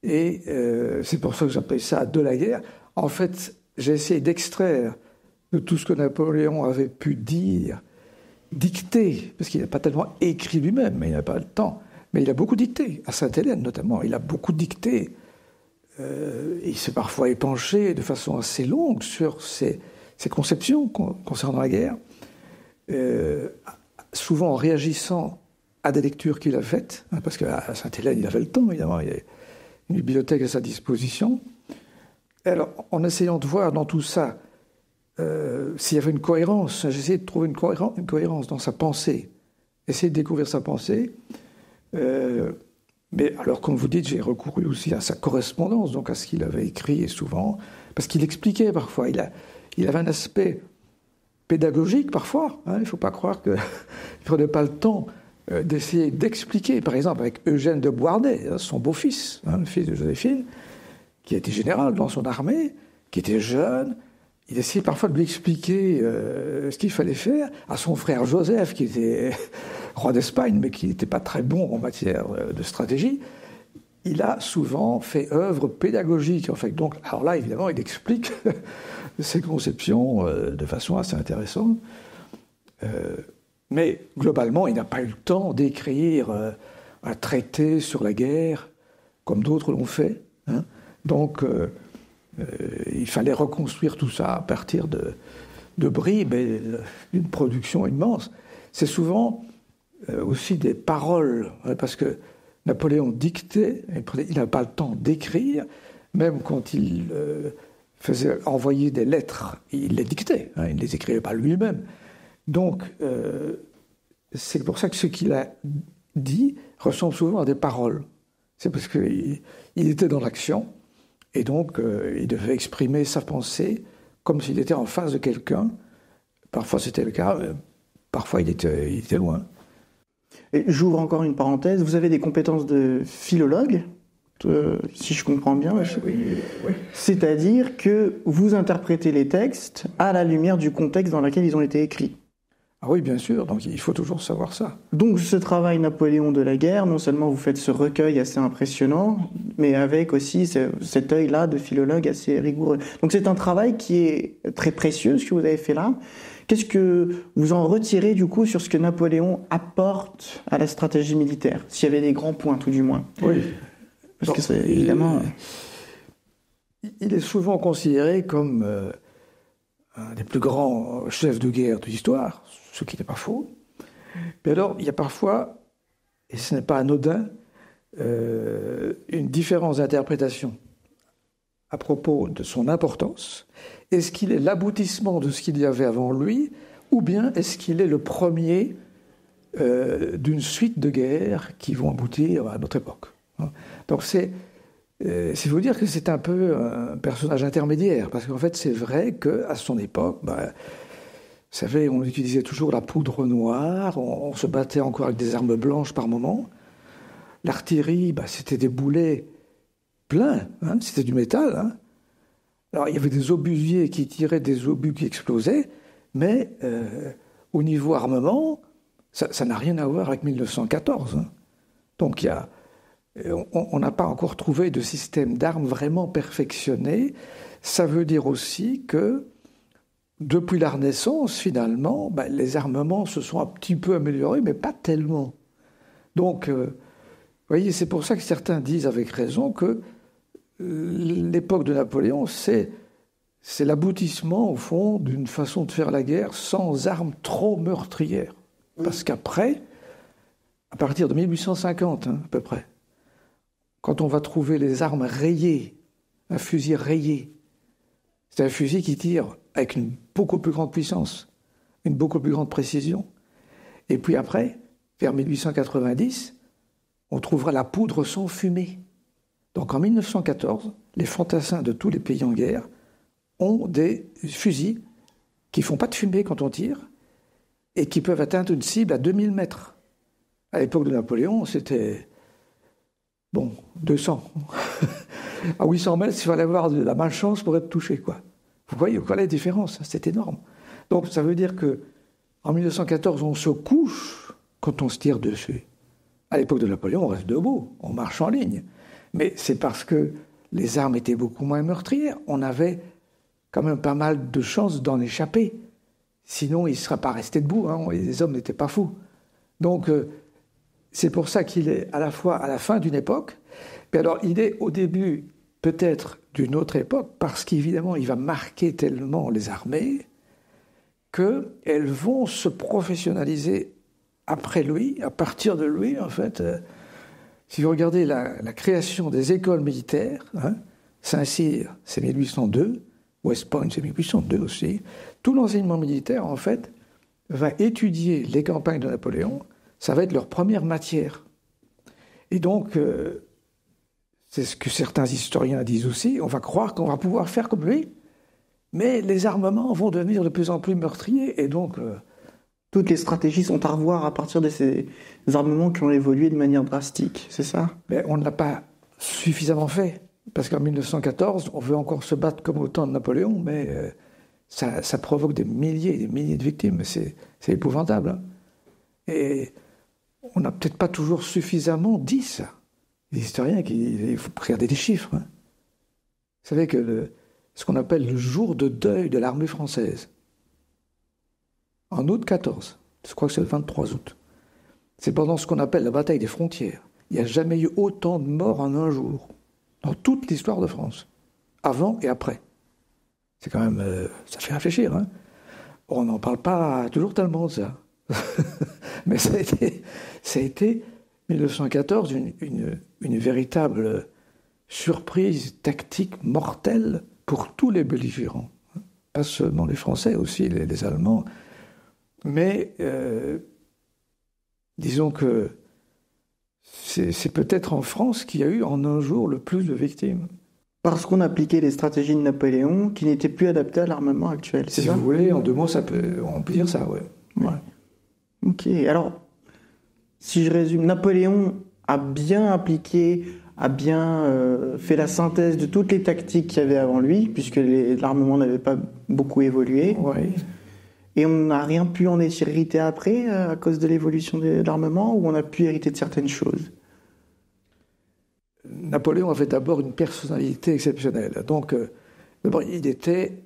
et c'est pour ça que j'appelle ça de la guerre. En fait, j'ai essayé d'extraire de tout ce que Napoléon avait pu dire, dicter, parce qu'il n'a pas tellement écrit lui-même, mais il n'a pas le temps, mais il a beaucoup dicté, à Sainte-Hélène notamment, il a beaucoup dicté. Il s'est parfois épanché de façon assez longue sur ses conceptions concernant la guerre, souvent en réagissant à des lectures qu'il a faites, parce qu'à Sainte-Hélène, il avait le temps, évidemment, il y avait une bibliothèque à sa disposition. Alors, en essayant de voir dans tout ça s'il y avait une cohérence, j'ai essayé de trouver une cohérence dans sa pensée, essayer de découvrir sa pensée. Mais alors, comme vous dites, j'ai recouru aussi à sa correspondance, donc à ce qu'il avait écrit, et souvent, parce qu'il expliquait parfois. Il avait un aspect pédagogique parfois. Il ne faut pas croire qu'il ne prenait pas le temps d'essayer d'expliquer, par exemple, avec Eugène de Beauharnais, son beau-fils, le fils de Joséphine, qui était général dans son armée, qui était jeune. Il essayait parfois de lui expliquer ce qu'il fallait faire à son frère Joseph, qui était roi d'Espagne, mais qui n'était pas très bon en matière de stratégie, il a souvent fait œuvre pédagogique. En fait. Donc, alors là, évidemment, il explique ses conceptions de façon assez intéressante. Mais globalement, il n'a pas eu le temps d'écrire un traité sur la guerre, comme d'autres l'ont fait. Hein. Donc, il fallait reconstruire tout ça à partir de bribes et d'une production immense. C'est souvent aussi des paroles, hein, parce que Napoléon dictait, il n'avait pas le temps d'écrire, même quand il faisait envoyer des lettres, il les dictait, hein, il ne les écrivait pas lui-même. Donc, c'est pour ça que ce qu'il a dit ressemble souvent à des paroles. C'est parce qu'il était dans l'action, et donc il devait exprimer sa pensée comme s'il était en face de quelqu'un. Parfois c'était le cas, parfois il était loin. Et j'ouvre encore une parenthèse, vous avez des compétences de philologue, si je comprends bien. Oui. C'est-à-dire que vous interprétez les textes à la lumière du contexte dans lequel ils ont été écrits. Ah oui, bien sûr, donc il faut toujours savoir ça. Donc ce travail Napoléon de la guerre, non seulement vous faites ce recueil assez impressionnant, mais avec aussi cet œil-là de philologue assez rigoureux. Donc c'est un travail qui est très précieux, ce que vous avez fait là. Qu'est-ce que vous en retirez du coup sur ce que Napoléon apporte à la stratégie militaire, s'il y avait des grands points tout du moins? Oui. Parce que c'est évidemment... Il est souvent considéré comme un des plus grands chefs de guerre de l'histoire, ce qui n'est pas faux. Mais alors, il y a parfois, et ce n'est pas anodin, une différence d'interprétation à propos de son importance. Est-ce qu'il est l'aboutissement de ce qu'il y avait avant lui, ou bien est-ce qu'il est le premier d'une suite de guerres qui vont aboutir à notre époque? Donc c'est vous dire que c'est un peu un personnage intermédiaire, parce qu'en fait c'est vrai qu'à son époque, vous savez, on utilisait toujours la poudre noire, on se battait encore avec des armes blanches par moment. L'artillerie, c'était des boulets pleins, hein, c'était du métal. Hein. Alors il y avait des obusiers qui tiraient des obus qui explosaient, mais au niveau armement, ça n'a rien à voir avec 1914. Hein. Donc on n'a pas encore trouvé de système d'armes vraiment perfectionné. Ça veut dire aussi que depuis la Renaissance, finalement, les armements se sont un petit peu améliorés, mais pas tellement. Donc, vous voyez, c'est pour ça que certains disent avec raison que l'époque de Napoléon, c'est l'aboutissement, au fond, d'une façon de faire la guerre sans armes trop meurtrières. Parce qu'après, à partir de 1850, à peu près, quand on va trouver les armes rayées, un fusil rayé, c'est un fusil qui tire avec une beaucoup plus grande puissance, une beaucoup plus grande précision. Et puis après, vers 1890, on trouvera la poudre sans fumée. Donc en 1914, les fantassins de tous les pays en guerre ont des fusils qui ne font pas de fumée quand on tire et qui peuvent atteindre une cible à 2000 mètres. À l'époque de Napoléon, c'était 200. À 800 mètres, il fallait avoir de la malchance pour être touché, quoi. Vous voyez quelle est la différence? C'est énorme. Donc ça veut dire qu'en 1914, on se couche quand on se tire dessus. À l'époque de Napoléon, on reste debout, on marche en ligne. Mais c'est parce que les armes étaient beaucoup moins meurtrières. On avait quand même pas mal de chances d'en échapper. Sinon, il ne serait pas resté debout. Hein. Les hommes n'étaient pas fous. Donc, c'est pour ça qu'il est à la fois à la fin d'une époque, mais alors il est au début peut-être d'une autre époque, parce qu'évidemment, il va marquer tellement les armées qu'elles vont se professionnaliser après lui, à partir de lui, en fait. Si vous regardez la création des écoles militaires, hein, Saint-Cyr, c'est 1802, West Point, c'est 1802 aussi, tout l'enseignement militaire, en fait, va étudier les campagnes de Napoléon, ça va être leur première matière. Et donc, c'est ce que certains historiens disent aussi, on va croire qu'on va pouvoir faire comme lui, mais les armements vont devenir de plus en plus meurtriers, et donc... Toutes les stratégies sont à revoir à partir de ces armements qui ont évolué de manière drastique, c'est ça? Mais on ne l'a pas suffisamment fait, parce qu'en 1914, on veut encore se battre comme au temps de Napoléon, mais ça provoque des milliers et des milliers de victimes, c'est épouvantable. Hein. Et on n'a peut-être pas toujours suffisamment dit ça. Les historiens, il faut regarder des chiffres. Hein. Vous savez que ce qu'on appelle le jour de deuil de l'armée française, en août 14, je crois que c'est le 23 août, c'est pendant ce qu'on appelle la bataille des frontières. Il n'y a jamais eu autant de morts en un jour, dans toute l'histoire de France, avant et après. C'est quand même... ça fait réfléchir. Hein. On n'en parle pas toujours tellement de ça. Mais ça a été 1914, une véritable surprise tactique mortelle pour tous les belligérants. Pas seulement les Français, aussi les Allemands. Mais disons que c'est peut-être en France qu'il y a eu en un jour le plus de victimes. Parce qu'on appliquait les stratégies de Napoléon qui n'étaient plus adaptées à l'armement actuel, c'est ça ? Si vous voulez, en 2 mots, on peut dire ça, oui. Ouais. Ok, alors, si je résume, Napoléon a bien appliqué, a bien fait la synthèse de toutes les tactiques qu'il y avait avant lui, puisque l'armement n'avait pas beaucoup évolué. Oui. Et on n'a rien pu en hériter après, à cause de l'évolution de l'armement, ou on a pu hériter de certaines choses ? Napoléon avait d'abord une personnalité exceptionnelle. Donc, d'abord, il était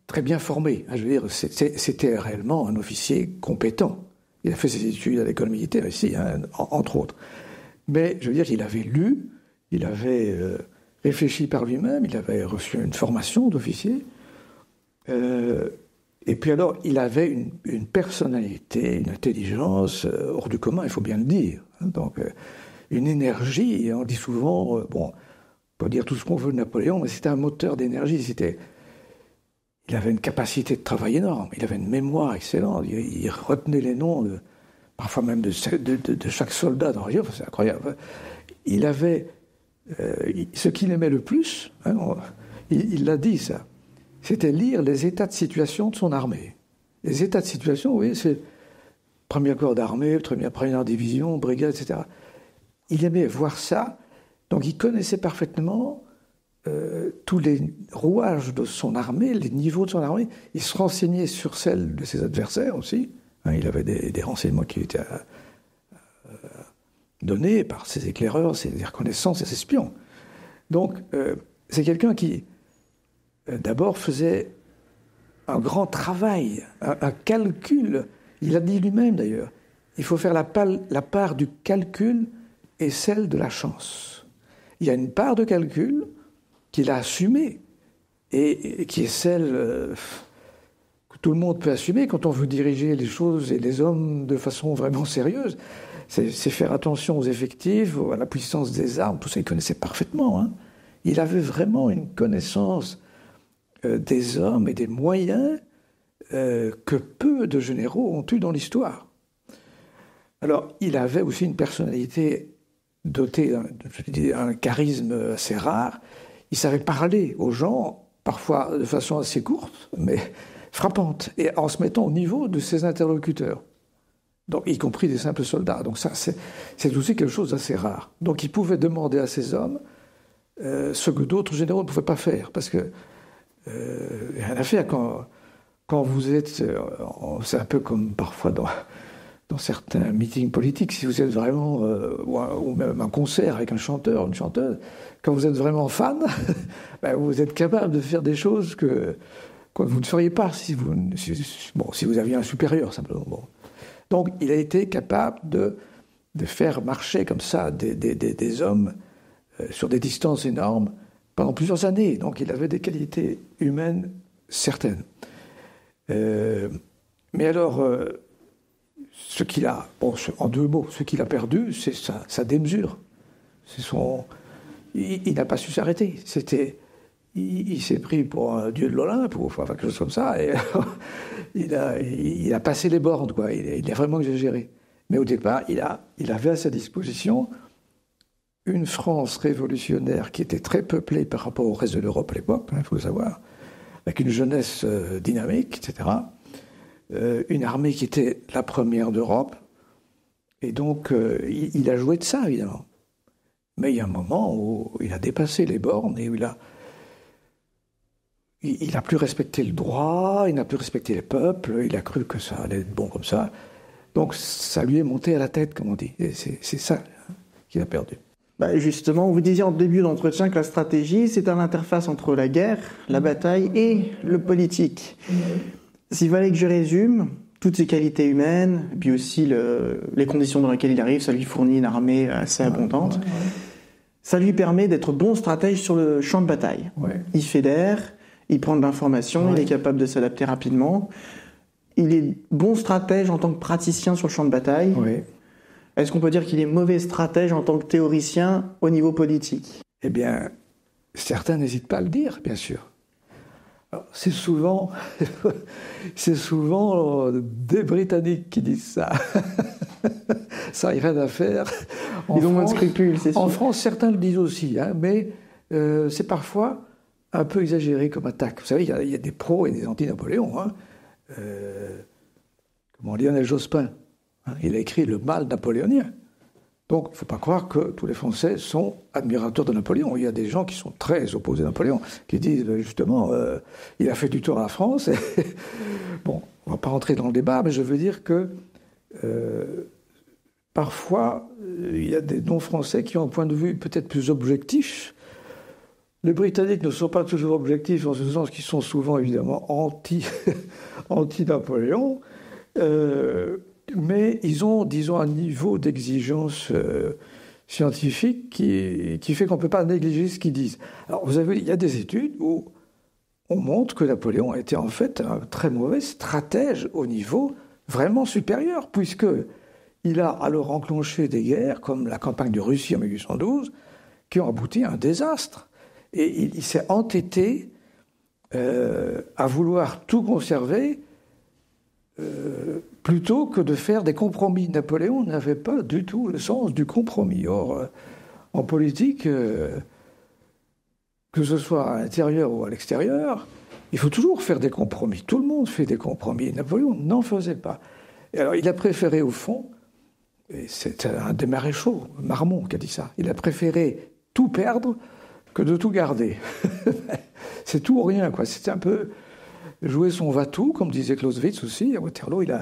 très bien formé. Je veux dire, c'était réellement un officier compétent. Il a fait ses études à l'école militaire ici, hein, entre autres. Mais, je veux dire, il avait lu, il avait réfléchi par lui-même, il avait reçu une formation d'officier. Et puis alors, il avait une personnalité, une intelligence hors du commun, il faut bien le dire. Hein, donc, une énergie, et on dit souvent, bon, on peut dire tout ce qu'on veut de Napoléon, mais c'était un moteur d'énergie, il avait une capacité de travail énorme, il avait une mémoire excellente, il retenait les noms, parfois même de chaque soldat dans le c'est incroyable. Il avait, ce qu'il aimait le plus, hein, il l'a dit ça, c'était lire les états de situation de son armée. Les états de situation, vous voyez, c'est premier corps d'armée, première division, brigade, etc. Il aimait voir ça, donc il connaissait parfaitement tous les rouages de son armée, les niveaux de son armée. Il se renseignait sur celles de ses adversaires aussi. Hein, il avait des renseignements qui étaient donnés par ses éclaireurs, ses reconnaissances et ses espions. Donc, c'est quelqu'un qui, d'abord, faisait un grand travail, un calcul. Il a dit lui-même, d'ailleurs, il faut faire la part du calcul et celle de la chance. Il y a une part de calcul qu'il a assumée et qui est celle que tout le monde peut assumer quand on veut diriger les choses et les hommes de façon vraiment sérieuse. C'est faire attention aux effectifs, à la puissance des armes, tout ça, il connaissait parfaitement. Hein. Il avait vraiment une connaissance des hommes et des moyens que peu de généraux ont eu dans l'histoire. Alors, il avait aussi une personnalité dotée d'un charisme assez rare. Il savait parler aux gens, parfois de façon assez courte, mais frappante, et en se mettant au niveau de ses interlocuteurs, donc, y compris des simples soldats. Donc ça, c'est aussi quelque chose d'assez rare. Donc il pouvait demander à ses hommes ce que d'autres généraux ne pouvaient pas faire, parce que rien à faire quand vous êtes... c'est un peu comme parfois dans certains meetings politiques, si vous êtes vraiment... ou même un concert avec un chanteur, une chanteuse, quand vous êtes vraiment fan, ben vous êtes capable de faire des choses que vous ne feriez pas si vous aviez un supérieur, simplement. Bon. Donc, il a été capable de faire marcher comme ça des hommes sur des distances énormes pendant plusieurs années. Donc, il avait des qualités humaines certaines. Mais alors, ce qu'il a, en 2 mots, ce qu'il a perdu, c'est sa démesure. Il n'a pas su s'arrêter. Il s'est pris pour un dieu de l'Olympe, ou enfin quelque chose comme ça, et il a passé les bornes, quoi. Il a vraiment exagéré. Mais au départ, il avait à sa disposition une France révolutionnaire qui était très peuplée par rapport au reste de l'Europe à l'époque, il faut le savoir, avec une jeunesse dynamique, etc. Une armée qui était la première d'Europe, et donc il a joué de ça, évidemment. Mais il y a un moment où il a dépassé les bornes et où il n'a plus respecté le droit, il n'a plus respecté les peuples, il a cru que ça allait être bon comme ça. Donc ça lui est monté à la tête, comme on dit. Et c'est ça qu'il a perdu. Justement, vous disiez en début d'entretien que la stratégie, c'est une interface entre la guerre, la bataille et le politique. S'il fallait que je résume, toutes ses qualités humaines, puis aussi les conditions dans lesquelles il arrive, ça lui fournit une armée assez abondante. Ça lui permet d'être bon stratège sur le champ de bataille. Il fédère, il prend de l'information, il est capable de s'adapter rapidement. Il est bon stratège en tant que praticien sur le champ de bataille. Est-ce qu'on peut dire qu'il est mauvais stratège en tant que théoricien au niveau politique? Eh bien, certains n'hésitent pas à le dire, bien sûr. Alors, c'est souvent des Britanniques qui disent ça. Ça n'a rien à faire. Ils ont moins de scrupules, c'est sûr. En France, certains le disent aussi, mais c'est parfois un peu exagéré comme attaque. Vous savez, il y a des pros et des anti-Napoléon. Comment Lionel Jospin, il a écrit Le mal napoléonien. Donc, il ne faut pas croire que tous les Français sont admirateurs de Napoléon. Il y a des gens qui sont très opposés à Napoléon, qui disent justement, il a fait du tort à la France. Bon, on ne va pas rentrer dans le débat, mais je veux dire que parfois, il y a des non-Français qui ont un point de vue peut-être plus objectif. Les Britanniques ne sont pas toujours objectifs, en ce sens qu'ils sont souvent évidemment anti-Napoléon. Mais ils ont, disons, un niveau d'exigence scientifique qui fait qu'on ne peut pas négliger ce qu'ils disent. Alors, vous avez, il y a des études où on montre que Napoléon a été en fait un très mauvais stratège au niveau vraiment supérieur, puisqu'il a alors enclenché des guerres, comme la campagne de Russie en 1812, qui ont abouti à un désastre. Et il s'est entêté à vouloir tout conserver plutôt que de faire des compromis. Napoléon n'avait pas du tout le sens du compromis. Or, en politique, que ce soit à l'intérieur ou à l'extérieur, il faut toujours faire des compromis. Tout le monde fait des compromis. Napoléon n'en faisait pas. Et alors, il a préféré, au fond, et c'est un des maréchaux, Marmont, qui a dit ça, il a préféré tout perdre que de tout garder. C'est tout ou rien, quoi. C'était un peu jouer son va-tout, comme disait Clausewitz aussi. À Waterloo, il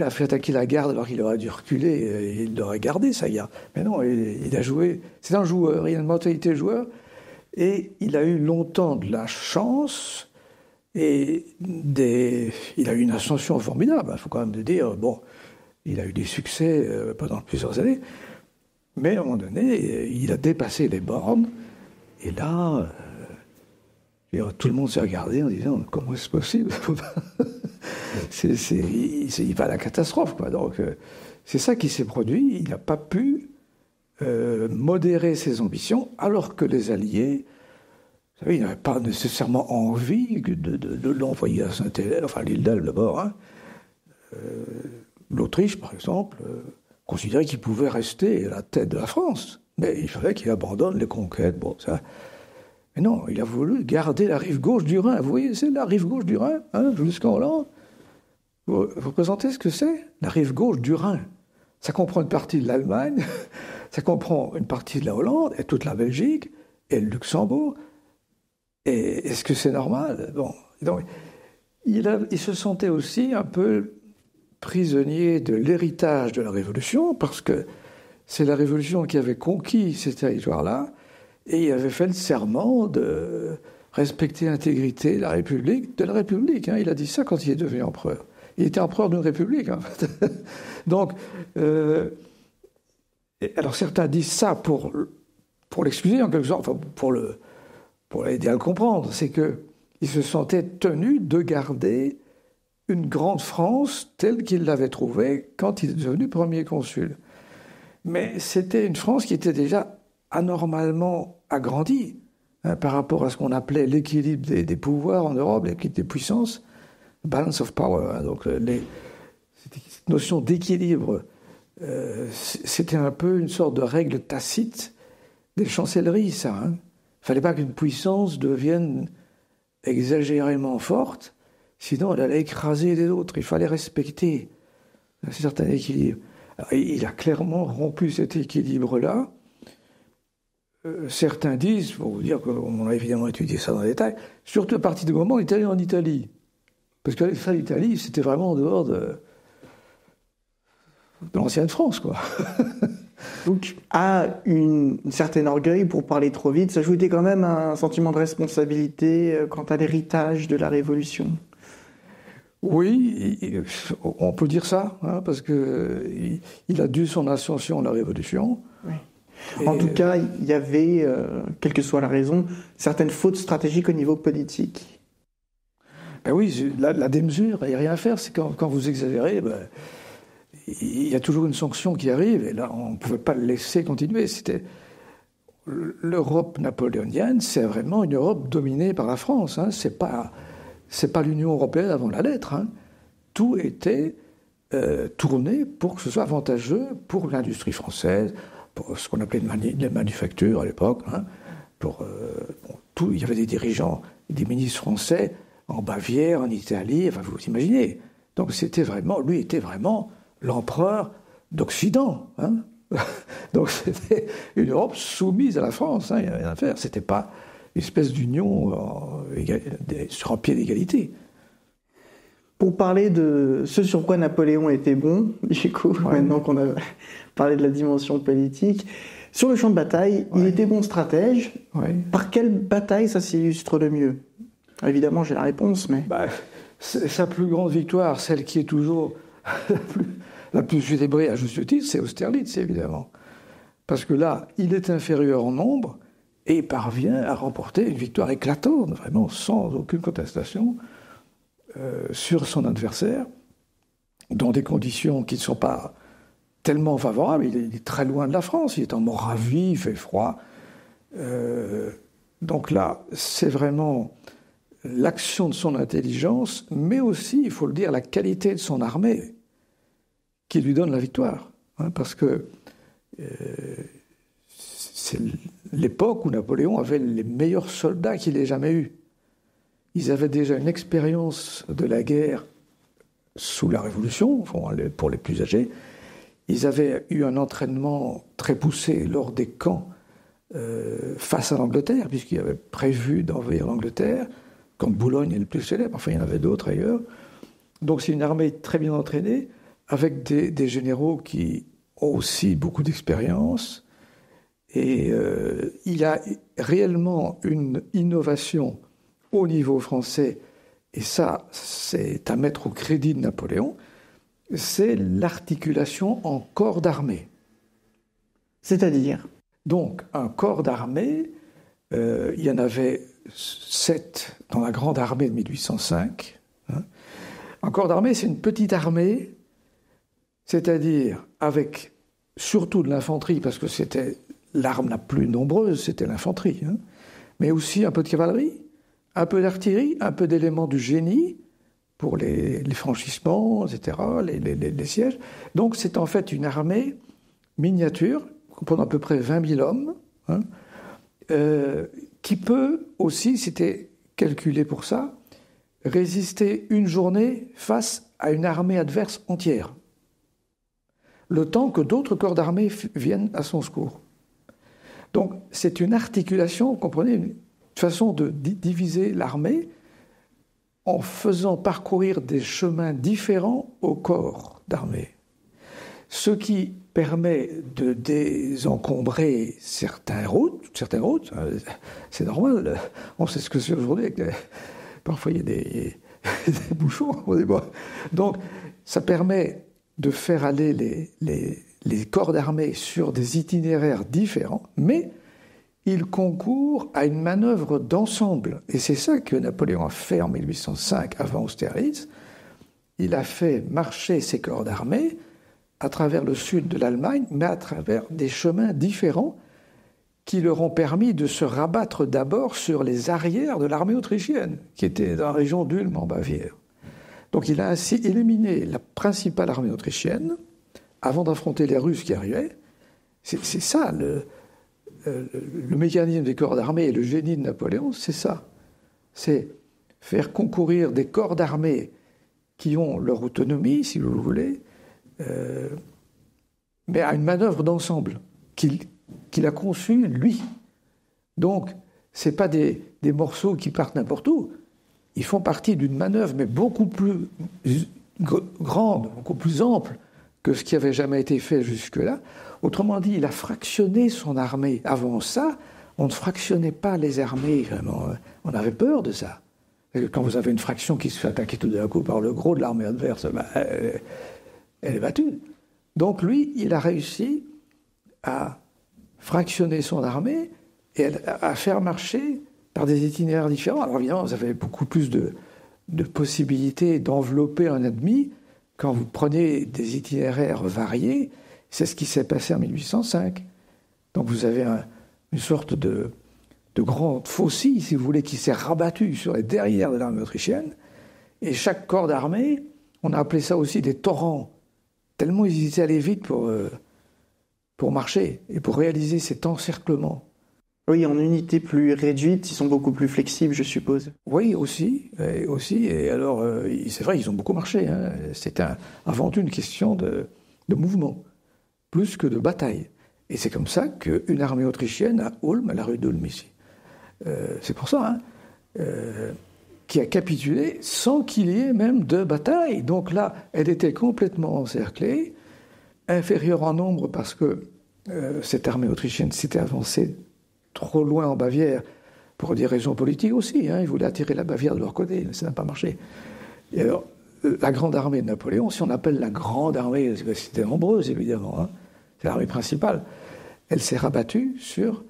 a fait attaquer la garde alors qu'il aurait dû reculer et il aurait gardé sa garde. Mais non, il a joué. C'est un joueur, il a une mentalité de joueur. Et il a eu longtemps de la chance et il a eu une ascension formidable. Il faut quand même le dire. Bon, il a eu des succès pendant plusieurs années. Mais à un moment donné, il a dépassé les bornes. Et là, tout le monde s'est regardé en disant « Comment est-ce possible ?» il va à la catastrophe, quoi. Donc, c'est ça qui s'est produit. Il n'a pas pu modérer ses ambitions, alors que les Alliés, vous savez, ils n'avaient pas nécessairement envie de l'envoyer à Saint-Hélène, enfin l'île d'Elbe d'abord. L'Autriche, par exemple, considérait qu'il pouvait rester à la tête de la France. Mais il fallait qu'il abandonne les conquêtes. Bon, ça. Mais non, il a voulu garder la rive gauche du Rhin. Vous voyez, c'est la rive gauche du Rhin, jusqu'en Hollande. Vous représentez ce que c'est? La rive gauche du Rhin. Ça comprend une partie de l'Allemagne, ça comprend une partie de la Hollande, et toute la Belgique, et le Luxembourg. Et est-ce que c'est normal? Bon, donc, il se sentait aussi un peu prisonnier de l'héritage de la Révolution, parce que c'est la Révolution qui avait conquis ces territoires-là, et il avait fait le serment de respecter l'intégrité de la République. Il a dit ça quand il est devenu empereur. Il était empereur d'une république, en fait. Donc, alors certains disent ça pour l'excuser, en quelque sorte, enfin, pour l'aider à le comprendre. C'est qu'il se sentait tenu de garder une grande France telle qu'il l'avait trouvée quand il est devenu premier consul. Mais c'était une France qui était déjà anormalement agrandie par rapport à ce qu'on appelait l'équilibre des pouvoirs en Europe, l'équilibre des puissances, balance of power. Donc cette notion d'équilibre, c'était un peu une sorte de règle tacite des chancelleries, ça. Il ne fallait pas qu'une puissance devienne exagérément forte, sinon elle allait écraser les autres. Il fallait respecter un certain équilibre. Alors, il a clairement rompu cet équilibre-là. Certains disent, pour vous dire qu'on a évidemment étudié ça dans le détail, surtout à partir du moment où il est allé en Italie. Parce que l'Italie, c'était vraiment en dehors de l'ancienne France, quoi. Donc, à une certaine orgueil, pour parler trop vite, s'ajoutait quand même un sentiment de responsabilité quant à l'héritage de la Révolution. Oui, on peut dire ça, hein, parce qu'il a dû son ascension à la Révolution. Oui. En tout cas, il y avait, quelle que soit la raison, certaines fautes stratégiques au niveau politique. Ben oui, la démesure, il n'y a rien à faire. C'est quand vous exagérez, ben, il y a toujours une sanction qui arrive. Et là, on ne pouvait pas le laisser continuer. C'était l'Europe napoléonienne, c'est vraiment une Europe dominée par la France. Hein. C'est pas l'Union européenne avant la lettre. Hein. Tout était tourné pour que ce soit avantageux pour l'industrie française, pour ce qu'on appelait les manufactures à l'époque. Hein. Il y avait des dirigeants, des ministres français en Bavière, en Italie, enfin vous imaginez. Donc lui était vraiment l'empereur d'Occident. Hein. Donc c'était une Europe soumise à la France, hein, il n'y avait rien à faire. C'était pas une espèce d'union sur un pied d'égalité. Pour parler de ce sur quoi Napoléon était bon, du coup, maintenant qu'on a parlé de la dimension politique, sur le champ de bataille, il était bon stratège. Par quelle bataille ça s'illustre le mieux ? Évidemment, j'ai la réponse, mais... Sa plus grande victoire, celle qui est toujours la plus célébrée à juste titre, c'est Austerlitz, évidemment. Parce que là, il est inférieur en nombre et parvient à remporter une victoire éclatante, vraiment sans aucune contestation, sur son adversaire, dans des conditions qui ne sont pas tellement favorables. Il est très loin de la France, il est en Moravie, il fait froid. Donc là, c'est vraiment l'action de son intelligence, mais aussi, il faut le dire, la qualité de son armée qui lui donne la victoire. Hein, parce que c'est l'époque où Napoléon avait les meilleurs soldats qu'il ait jamais eus. Ils avaient déjà une expérience de la guerre sous la Révolution, pour les plus âgés. Ils avaient eu un entraînement très poussé lors des camps face à l'Angleterre, puisqu'ils avaient prévu d'envahir l'Angleterre. Comme Boulogne est le plus célèbre, enfin il y en avait d'autres ailleurs. Donc c'est une armée très bien entraînée, avec des généraux qui ont aussi beaucoup d'expérience. Et il a réellement une innovation au niveau français, et ça c'est à mettre au crédit de Napoléon, c'est l'articulation en corps d'armée. C'est-à-dire ? Donc un corps d'armée, il y en avait 7 dans la grande armée de 1805. Hein. Un corps d'armée, c'est une petite armée, c'est-à-dire avec surtout de l'infanterie, parce que c'était l'arme la plus nombreuse, c'était l'infanterie, hein, mais aussi un peu de cavalerie, un peu d'artillerie, un peu d'éléments du génie pour les franchissements, etc., les sièges. Donc c'est en fait une armée miniature, comprenant à peu près 20 000 hommes, hein, qui peut aussi, c'était calculé pour ça, résister une journée face à une armée adverse entière, le temps que d'autres corps d'armée viennent à son secours. Donc c'est une articulation, vous comprenez, une façon de diviser l'armée en faisant parcourir des chemins différents au corps d'armée. Ce qui permet de désencombrer certaines routes, c'est normal, on sait ce que c'est aujourd'hui, parfois il y a des bouchons. Donc ça permet de faire aller les corps d'armée sur des itinéraires différents, mais il concourt à une manœuvre d'ensemble. Et c'est ça que Napoléon a fait en 1805, avant Austerlitz. Il a fait marcher ses corps d'armée à travers le sud de l'Allemagne, mais à travers des chemins différents qui leur ont permis de se rabattre d'abord sur les arrières de l'armée autrichienne, qui était dans la région d'Ulm, en Bavière. Donc il a ainsi éliminé la principale armée autrichienne avant d'affronter les Russes qui arrivaient. C'est ça, le mécanisme des corps d'armée et le génie de Napoléon, c'est ça. C'est faire concourir des corps d'armée qui ont leur autonomie, si vous voulez, mais à une manœuvre d'ensemble qu'il a conçue, lui. Donc, ce n'est pas des morceaux qui partent n'importe où. Ils font partie d'une manœuvre, mais beaucoup plus grande, beaucoup plus ample que ce qui n'avait jamais été fait jusque-là. Autrement dit, il a fractionné son armée. Avant ça, on ne fractionnait pas les armées. On avait peur de ça. Quand vous avez une fraction qui se fait attaquer tout d'un coup par le gros de l'armée adverse, elle est battue. Donc lui, il a réussi à fractionner son armée et à faire marcher par des itinéraires différents. Alors évidemment, vous avez beaucoup plus de possibilités d'envelopper un ennemi quand vous prenez des itinéraires variés. C'est ce qui s'est passé en 1805. Donc vous avez une sorte de grande faucille, si vous voulez, qui s'est rabattue sur les derrières de l'armée autrichienne. Et chaque corps d'armée, on a appelé ça aussi des torrents, tellement ils étaient allés vite pour marcher et pour réaliser cet encerclement. Oui, en unités plus réduites, ils sont beaucoup plus flexibles, je suppose. Oui, aussi. Et alors, c'est vrai, ils ont beaucoup marché. Hein. C'était avant tout une question de mouvement, plus que de bataille. Et c'est comme ça qu'une armée autrichienne à Ulm, à la rue d'Ulm ici, c'est pour ça, qui a capitulé sans qu'il y ait même de bataille. Donc là, elle était complètement encerclée, inférieure en nombre parce que cette armée autrichienne s'était avancée trop loin en Bavière, pour des raisons politiques aussi. Ils voulaient attirer la Bavière de leur côté, ça n'a pas marché. Et alors, la grande armée de Napoléon, si on appelle la grande armée, c'était nombreuse évidemment, c'est l'armée principale, elle s'est rabattue sur,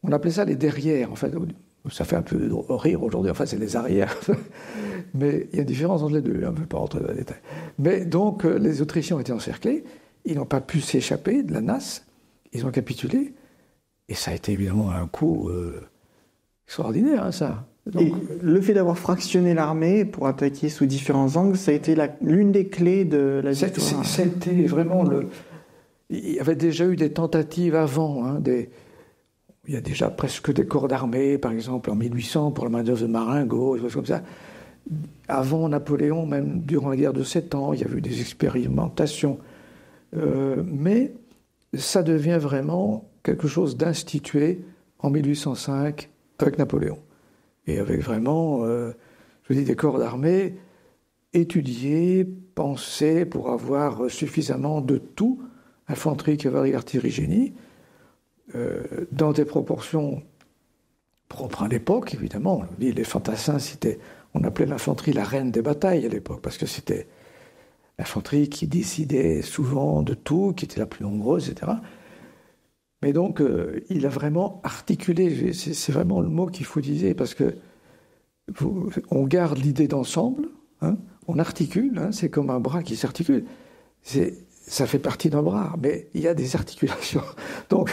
on appelait ça les derrières, en fait, ça fait un peu rire aujourd'hui, enfin c'est les arrières, mais il y a une différence entre les deux, on ne peut pas rentrer dans les détails. Mais donc les Autrichiens ont été encerclés, ils n'ont pas pu s'échapper de la nasse, ils ont capitulé, et ça a été évidemment un coup extraordinaire, ça. Donc, et le fait d'avoir fractionné l'armée pour attaquer sous différents angles, ça a été l'une des clés de la victoire. C'était vraiment Il y avait déjà eu des tentatives avant. Il y a déjà presque des corps d'armée, par exemple en 1800 pour la manœuvre de Marengo, des choses comme ça. Avant Napoléon, même durant la guerre de 7 ans, il y avait eu des expérimentations. Mais ça devient vraiment quelque chose d'institué en 1805 avec Napoléon. Et avec vraiment, des corps d'armée étudiés, pensés pour avoir suffisamment de tout, infanterie, cavalerie, artillerie, génie, dans des proportions propres à l'époque, évidemment. Les fantassins, on appelait l'infanterie la reine des batailles à l'époque, parce que c'était l'infanterie qui décidait souvent de tout, qui était la plus nombreuse, etc. Mais donc, il a vraiment articulé, c'est vraiment le mot qu'il faut utiliser, parce que on garde l'idée d'ensemble, on articule, c'est comme un bras qui s'articule. Ça fait partie d'un bras, mais il y a des articulations. Donc,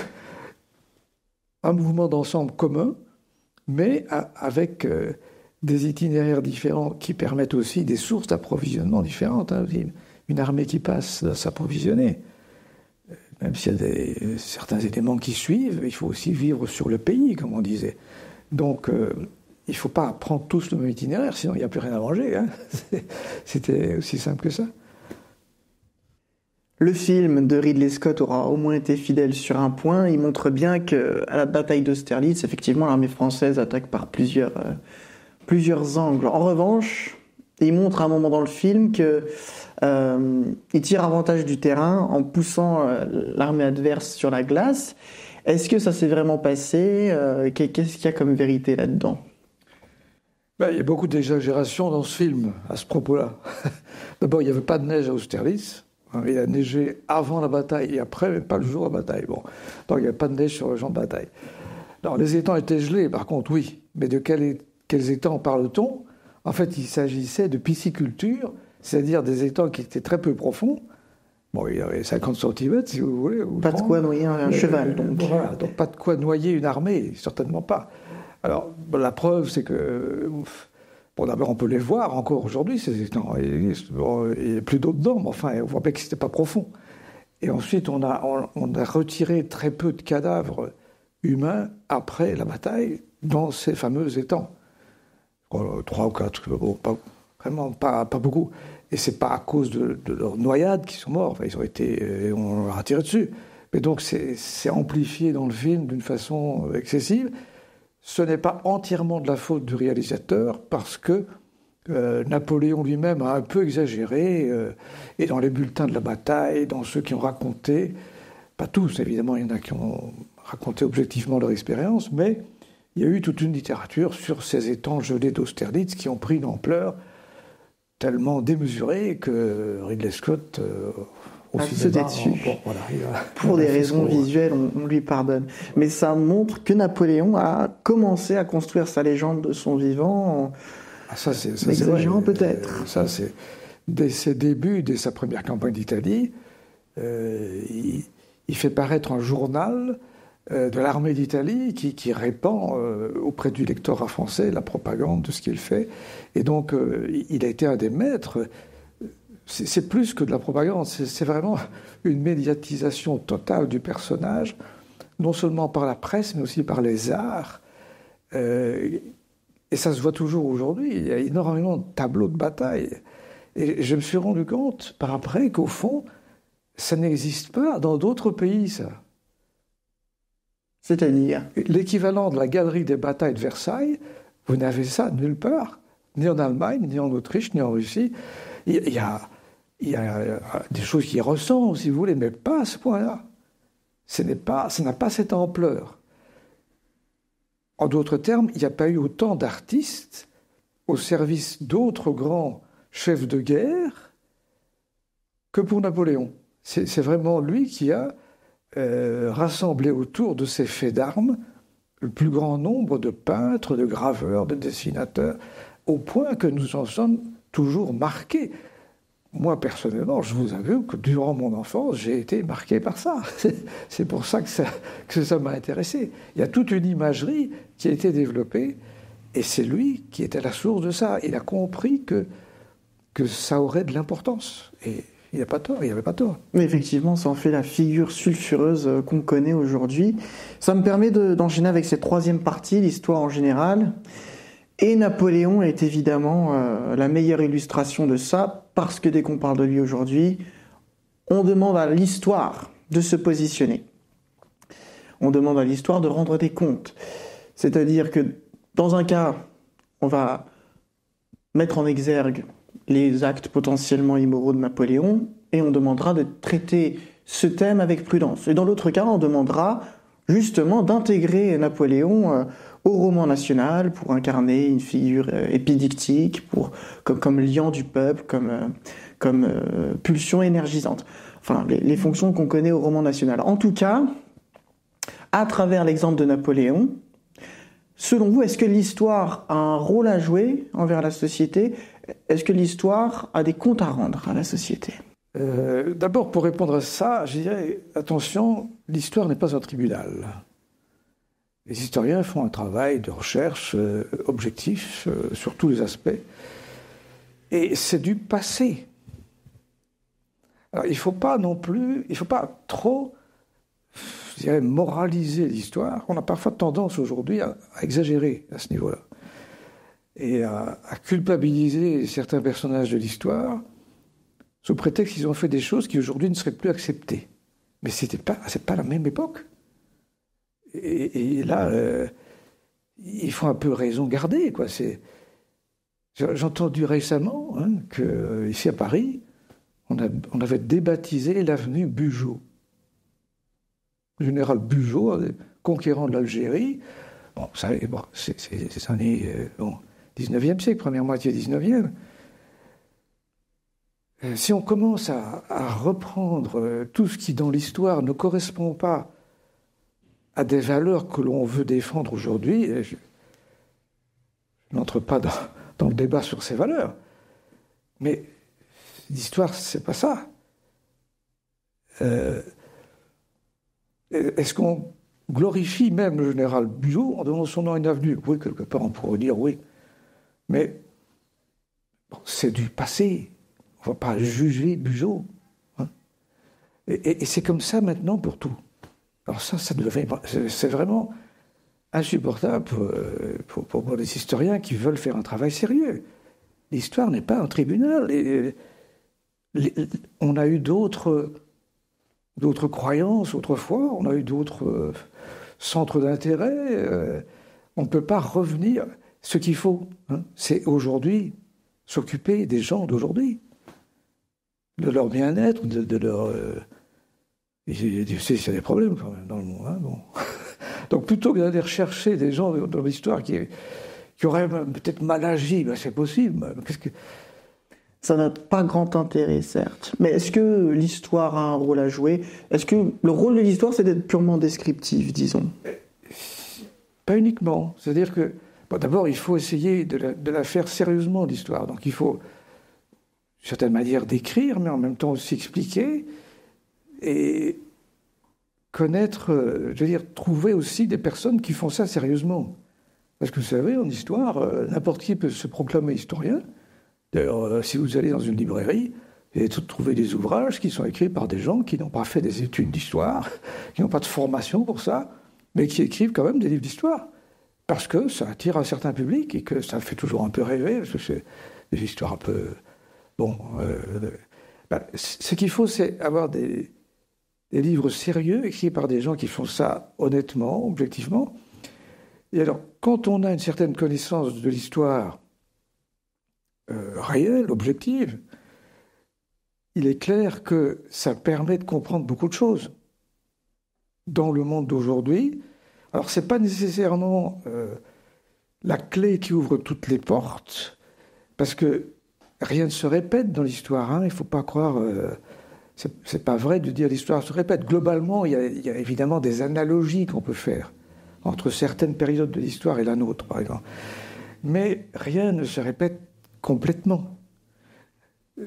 un mouvement d'ensemble commun, mais avec des itinéraires différents qui permettent aussi des sources d'approvisionnement différentes. Une armée qui passe doit s'approvisionner. Même s'il y a certains éléments qui suivent, il faut aussi vivre sur le pays, comme on disait. Donc, il ne faut pas prendre tous le même itinéraire, sinon il n'y a plus rien à manger. C'était aussi simple que ça. Le film de Ridley Scott aura au moins été fidèle sur un point. Il montre bien qu'à la bataille d'Austerlitz, effectivement, l'armée française attaque par plusieurs angles. En revanche, il montre à un moment dans le film qu'il tire avantage du terrain en poussant l'armée adverse sur la glace. Est-ce que ça s'est vraiment passé ? Qu'est-ce qu'il y a comme vérité là-dedans ? Il y a beaucoup d'exagération dans ce film, à ce propos-là. D'abord, il n'y avait pas de neige à Austerlitz. Il a neigé avant la bataille et après, mais pas le jour de la bataille. Bon. Donc il n'y a pas de neige sur le champ de bataille. Alors, les étangs étaient gelés, par contre, oui. Mais de quels étangs parle-t-on ? En fait, il s'agissait de pisciculture, c'est-à-dire des étangs qui étaient très peu profonds. Bon, il y avait 50 cm, si vous voulez. Pas de quoi noyer un cheval, donc. Voilà, donc pas de quoi noyer une armée, certainement pas. Alors, la preuve, c'est que... Bon, d'abord, on peut les voir encore aujourd'hui, ces étangs. Il n'y a plus d'eau dedans, mais enfin, on voit bien que ce n'était pas profond. Et ensuite, on a retiré très peu de cadavres humains après la bataille dans ces fameux étangs. 3 ou 4, bon, vraiment pas beaucoup. Et ce n'est pas à cause de leur noyade qu'ils sont morts. Enfin, on leur a tiré dessus. Mais donc, c'est amplifié dans le film d'une façon excessive. Ce n'est pas entièrement de la faute du réalisateur, parce que Napoléon lui-même a un peu exagéré, et dans les bulletins de la bataille, dans ceux qui ont raconté, pas tous évidemment, il y en a qui ont raconté objectivement leur expérience, mais il y a eu toute une littérature sur ces étangs gelés d'Austerlitz qui ont pris une ampleur tellement démesurée que Ridley Scott sauté dessus. Pour des raisons visuelles, on lui pardonne. Mais ça montre que Napoléon a commencé à construire sa légende de son vivant ça, c'est exagérant peut-être. Ça, c'est dès ses débuts, dès sa première campagne d'Italie, il fait paraître un journal de l'armée d'Italie qui répand auprès du lectorat français la propagande de ce qu'il fait. Et donc, il a été un des maîtres. C'est plus que de la propagande, c'est vraiment une médiatisation totale du personnage, non seulement par la presse, mais aussi par les arts. Et ça se voit toujours aujourd'hui. Il y a énormément de tableaux de bataille. Et je me suis rendu compte, par après, qu'au fond, ça n'existe pas dans d'autres pays, ça. C'est-à-dire l'équivalent de la galerie des batailles de Versailles, vous n'avez ça nulle part, ni en Allemagne, ni en Autriche, ni en Russie. Il y a des choses qui ressemblent, si vous voulez, mais pas à ce point-là. Ça n'a pas cette ampleur. En d'autres termes, il n'y a pas eu autant d'artistes au service d'autres grands chefs de guerre que pour Napoléon. C'est vraiment lui qui a rassemblé autour de ses faits d'armes le plus grand nombre de peintres, de graveurs, de dessinateurs, au point que nous en sommes toujours marqués. Moi, personnellement, je vous avoue que durant mon enfance, j'ai été marqué par ça. C'est pour ça que ça m'a intéressé. Il y a toute une imagerie qui a été développée, et c'est lui qui était la source de ça. Il a compris que ça aurait de l'importance. Et il n'y avait pas tort. Mais effectivement, ça en fait la figure sulfureuse qu'on connaît aujourd'hui. Ça me permet d'enchaîner avec cette troisième partie, l'histoire en général. Et Napoléon est évidemment la meilleure illustration de ça, parce que dès qu'on parle de lui aujourd'hui, on demande à l'histoire de se positionner. On demande à l'histoire de rendre des comptes. C'est-à-dire que dans un cas, on va mettre en exergue les actes potentiellement immoraux de Napoléon, et on demandera de traiter ce thème avec prudence. Et dans l'autre cas, on demandera justement d'intégrer Napoléon au roman national pour incarner une figure épidictique, comme liant du peuple, comme pulsion énergisante. Enfin, les fonctions qu'on connaît au roman national. En tout cas, à travers l'exemple de Napoléon, selon vous, est-ce que l'histoire a un rôle à jouer envers la société ? Est-ce que l'histoire a des comptes à rendre à la société ? D'abord, pour répondre à ça, je dirais, attention, l'histoire n'est pas un tribunal. Les historiens font un travail de recherche objectif sur tous les aspects. Et c'est du passé. Alors, il ne faut pas trop, je dirais, moraliser l'histoire. On a parfois tendance aujourd'hui à exagérer à ce niveau-là. Et à culpabiliser certains personnages de l'histoire sous prétexte qu'ils ont fait des choses qui aujourd'hui ne seraient plus acceptées. Mais c'est pas la même époque. Et là, il faut un peu raison garder, quoi. J'ai entendu récemment qu'ici à Paris, on avait débaptisé l'avenue Bugeaud. Le général Bugeaud, conquérant de l'Algérie, bon, vous savez, c'est les années 19e siècle, première moitié 19e. Si on commence à reprendre tout ce qui, dans l'histoire, ne correspond pas à des valeurs que l'on veut défendre aujourd'hui, je n'entre pas dans le débat sur ces valeurs, mais l'histoire, c'est pas ça. Est-ce qu'on glorifie même le général Bugeaud en donnant son nom à une avenue ? Oui, quelque part, on pourrait dire oui. Mais c'est du passé. On ne va pas juger Bugeaud. Et c'est comme ça maintenant pour tout. Alors c'est vraiment insupportable pour les historiens qui veulent faire un travail sérieux. L'histoire n'est pas un tribunal. On a eu d'autres croyances autrefois, on a eu d'autres centres d'intérêt. On ne peut pas revenir. Ce qu'il faut, c'est aujourd'hui s'occuper des gens d'aujourd'hui, de leur bien-être, de leur... Dieu sait s'il y a des problèmes quand même dans le monde. Hein, bon. Donc plutôt que d'aller rechercher des gens dans l'histoire qui auraient peut-être mal agi, ben c'est possible. Ça n'a pas grand intérêt, certes. Mais est-ce que l'histoire a un rôle à jouer? Est-ce que le rôle de l'histoire, c'est d'être purement descriptif, disons? Pas uniquement. C'est-à-dire que, bon, d'abord, il faut essayer de la faire sérieusement, l'histoire. Donc il faut, d'une certaine manière, décrire, mais en même temps aussi expliquer. Et connaître, je veux dire, trouver aussi des personnes qui font ça sérieusement. Parce que vous savez, en histoire, n'importe qui peut se proclamer historien. D'ailleurs, si vous allez dans une librairie, vous allez trouver des ouvrages qui sont écrits par des gens qui n'ont pas fait des études d'histoire, qui n'ont pas de formation pour ça, mais qui écrivent quand même des livres d'histoire. Parce que ça attire un certain public et que ça fait toujours un peu rêver, parce que c'est des histoires un peu... Bon, ce qu'il faut, c'est avoir des livres sérieux écrits par des gens qui font ça honnêtement, objectivement. Et alors, quand on a une certaine connaissance de l'histoire réelle, objective, il est clair que ça permet de comprendre beaucoup de choses dans le monde d'aujourd'hui. Alors, ce n'est pas nécessairement la clé qui ouvre toutes les portes, parce que rien ne se répète dans l'histoire. Hein, il ne faut pas croire... c'est pas vrai de dire l'histoire se répète. Globalement, il y a évidemment des analogies qu'on peut faire entre certaines périodes de l'histoire et la nôtre, par exemple. Mais rien ne se répète complètement.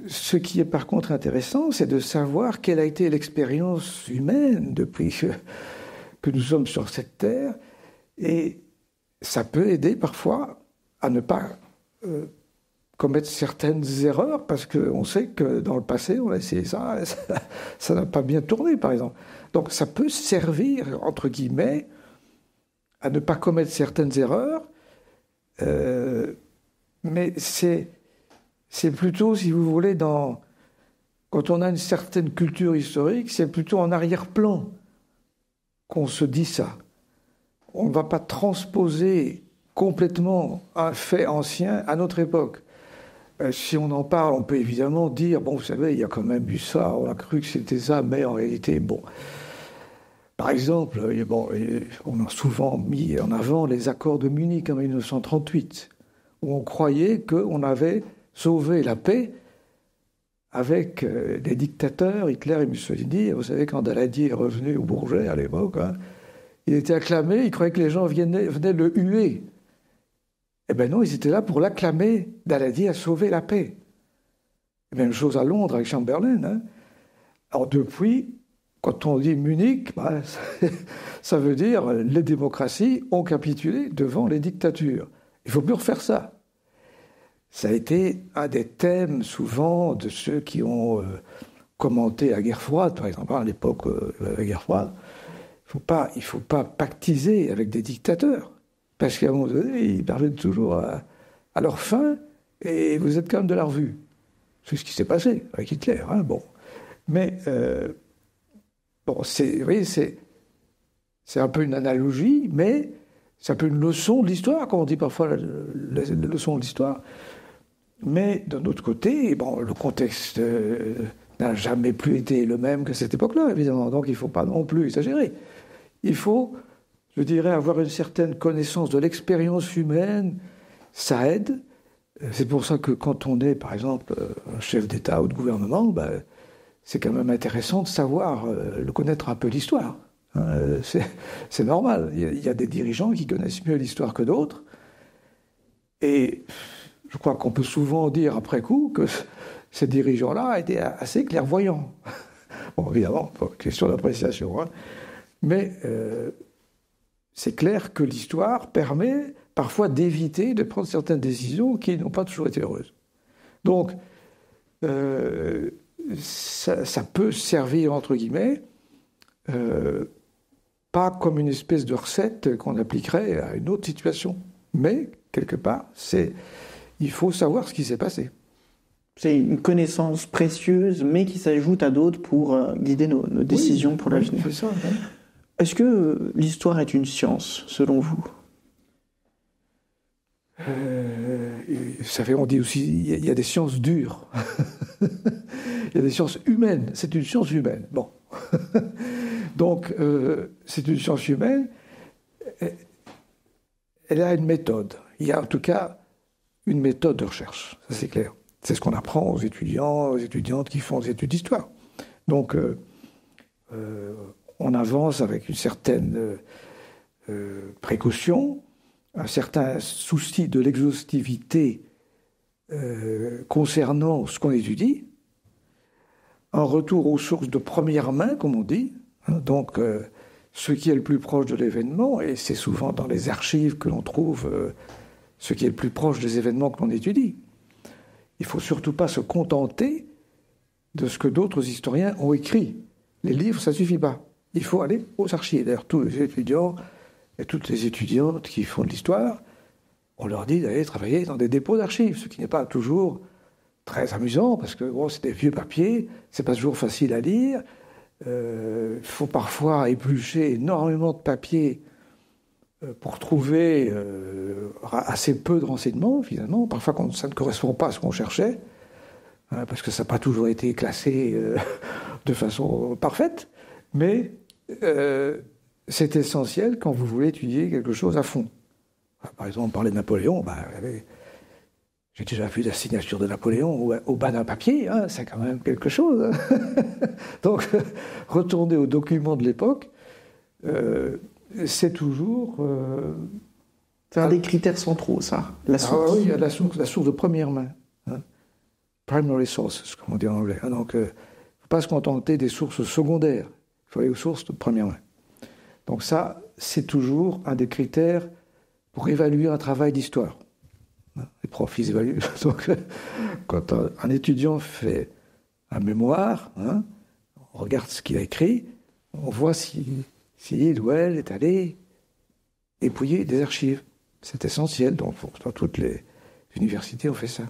Ce qui est par contre intéressant, c'est de savoir quelle a été l'expérience humaine depuis que nous sommes sur cette terre. Et ça peut aider parfois à ne pas... commettre certaines erreurs, parce qu'on sait que dans le passé, on a essayé ça, ça n'a pas bien tourné, par exemple. Donc ça peut servir, entre guillemets, à ne pas commettre certaines erreurs, mais c'est plutôt, si vous voulez, quand on a une certaine culture historique, c'est plutôt en arrière-plan qu'on se dit ça. On ne va pas transposer complètement un fait ancien à notre époque. Si on en parle, on peut évidemment dire, bon, vous savez, il y a quand même eu ça, on a cru que c'était ça, mais en réalité, bon. Par exemple, bon, on a souvent mis en avant les accords de Munich en 1938, où on croyait qu'on avait sauvé la paix avec les dictateurs, Hitler et Mussolini. Vous savez, quand Daladier est revenu au Bourget à l'époque, hein, il était acclamé, il croyait que les gens venaient le huer. Eh bien non, ils étaient là pour l'acclamer. Daladier a sauvé la paix. Même chose à Londres avec Chamberlain. Hein. Alors depuis, quand on dit Munich, ça veut dire les démocraties ont capitulé devant les dictatures. Il ne faut plus refaire ça. Ça a été un des thèmes souvent de ceux qui ont commenté la guerre froide, par exemple, à l'époque de la guerre froide. Il ne faut pas pactiser avec des dictateurs. Parce qu'à un moment donné, ils parviennent toujours à leur fin, et vous êtes quand même de la revue. C'est ce qui s'est passé avec Hitler. Hein, bon. Mais, bon, vous voyez, c'est un peu une analogie, mais c'est un peu une leçon de l'histoire, comme on dit parfois, la leçon de l'histoire. Mais d'un autre côté, bon, le contexte n'a jamais plus été le même que cette époque-là, évidemment. Donc il ne faut pas non plus exagérer. Il faut... Je dirais, avoir une certaine connaissance de l'expérience humaine, ça aide. C'est pour ça que quand on est, par exemple, un chef d'État ou de gouvernement, ben, c'est quand même intéressant de savoir, de connaître un peu l'histoire. Hein, c'est normal. Il y a des dirigeants qui connaissent mieux l'histoire que d'autres. Et je crois qu'on peut souvent dire après coup que ces dirigeants-là étaient assez clairvoyants. Bon, évidemment, question d'appréciation. Hein. Mais... c'est clair que l'histoire permet parfois d'éviter de prendre certaines décisions qui n'ont pas toujours été heureuses. Donc, ça peut servir, entre guillemets, pas comme une espèce de recette qu'on appliquerait à une autre situation, mais, quelque part, il faut savoir ce qui s'est passé. C'est une connaissance précieuse, mais qui s'ajoute à d'autres pour guider nos décisions pour l'avenir. C'est ça, hein. Est-ce que l'histoire est une science, selon vous? Ça fait, on dit aussi, il y a des sciences dures. Il y a des sciences humaines. C'est une science humaine. Bon. Donc, c'est une science humaine. Elle a une méthode. Il y a en tout cas une méthode de recherche. Ça, c'est clair. C'est ce qu'on apprend aux étudiants, aux étudiantes qui font des études d'histoire. Donc, on avance avec une certaine précaution, un certain souci de l'exhaustivité concernant ce qu'on étudie, un retour aux sources de première main, comme on dit, hein, donc ce qui est le plus proche de l'événement, et c'est souvent dans les archives que l'on trouve ce qui est le plus proche des événements que l'on étudie. Il ne faut surtout pas se contenter de ce que d'autres historiens ont écrit. Les livres, ça ne suffit pas. Il faut aller aux archives. D'ailleurs, tous les étudiants et toutes les étudiantes qui font de l'histoire, on leur dit d'aller travailler dans des dépôts d'archives, ce qui n'est pas toujours très amusant, parce que bon, c'est des vieux papiers, c'est pas toujours facile à lire. Il faut parfois éplucher énormément de papiers pour trouver assez peu de renseignements, finalement. Parfois, ça ne correspond pas à ce qu'on cherchait, hein, parce que ça n'a pas toujours été classé de façon parfaite. Mais c'est essentiel quand vous voulez étudier quelque chose à fond. Par exemple, parler de Napoléon, j'ai déjà vu la signature de Napoléon au bas d'un papier, hein, c'est quand même quelque chose. Hein. Donc, retourner aux documents de l'époque, c'est toujours... c'est un des critères centraux, ça, la source. Ah oui, la source de première main. Hein. Primary sources, comme on dit en anglais. Hein. Donc, il ne faut pas se contenter des sources secondaires, il faut aller aux sources de première main. Donc ça, c'est toujours un des critères pour évaluer un travail d'histoire. Les profs, ils évaluent. Donc, quand un étudiant fait un mémoire, hein, on regarde ce qu'il a écrit, on voit si il ou elle est allé épouiller des archives. C'est essentiel. Donc, dans toutes les universités, on fait ça.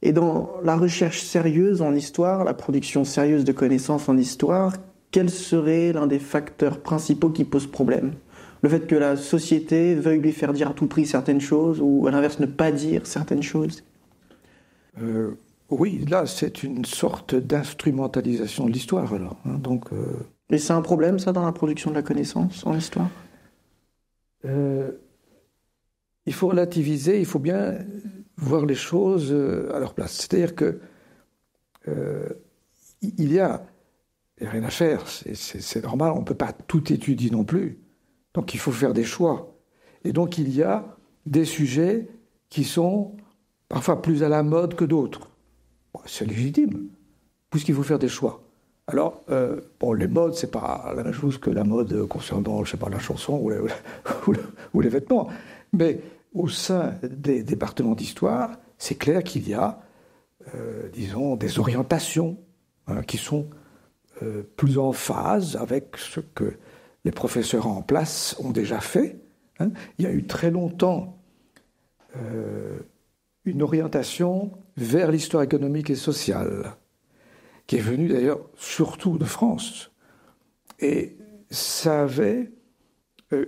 Et dans la recherche sérieuse en histoire, la production sérieuse de connaissances en histoire, quel serait l'un des facteurs principaux qui pose problème ? Le fait que la société veuille lui faire dire à tout prix certaines choses, ou à l'inverse ne pas dire certaines choses ? Oui, là c'est une sorte d'instrumentalisation de l'histoire alors. Hein, donc, Et c'est un problème ça dans la production de la connaissance en histoire ? Il faut relativiser, il faut bien voir les choses à leur place. C'est-à-dire que il n'y a rien à faire, c'est normal, on ne peut pas tout étudier non plus. Donc il faut faire des choix. Et donc il y a des sujets qui sont parfois plus à la mode que d'autres. Bon, c'est légitime, puisqu'il faut faire des choix. Alors, les modes, c'est pas la même chose que la mode concernant, je sais pas, la chanson ou les vêtements. Mais au sein des départements d'histoire, c'est clair qu'il y a, disons, des orientations hein, qui sont plus en phase avec ce que les professeurs en place ont déjà fait. Hein. Il y a eu très longtemps une orientation vers l'histoire économique et sociale, qui est venue d'ailleurs surtout de France. Et ça avait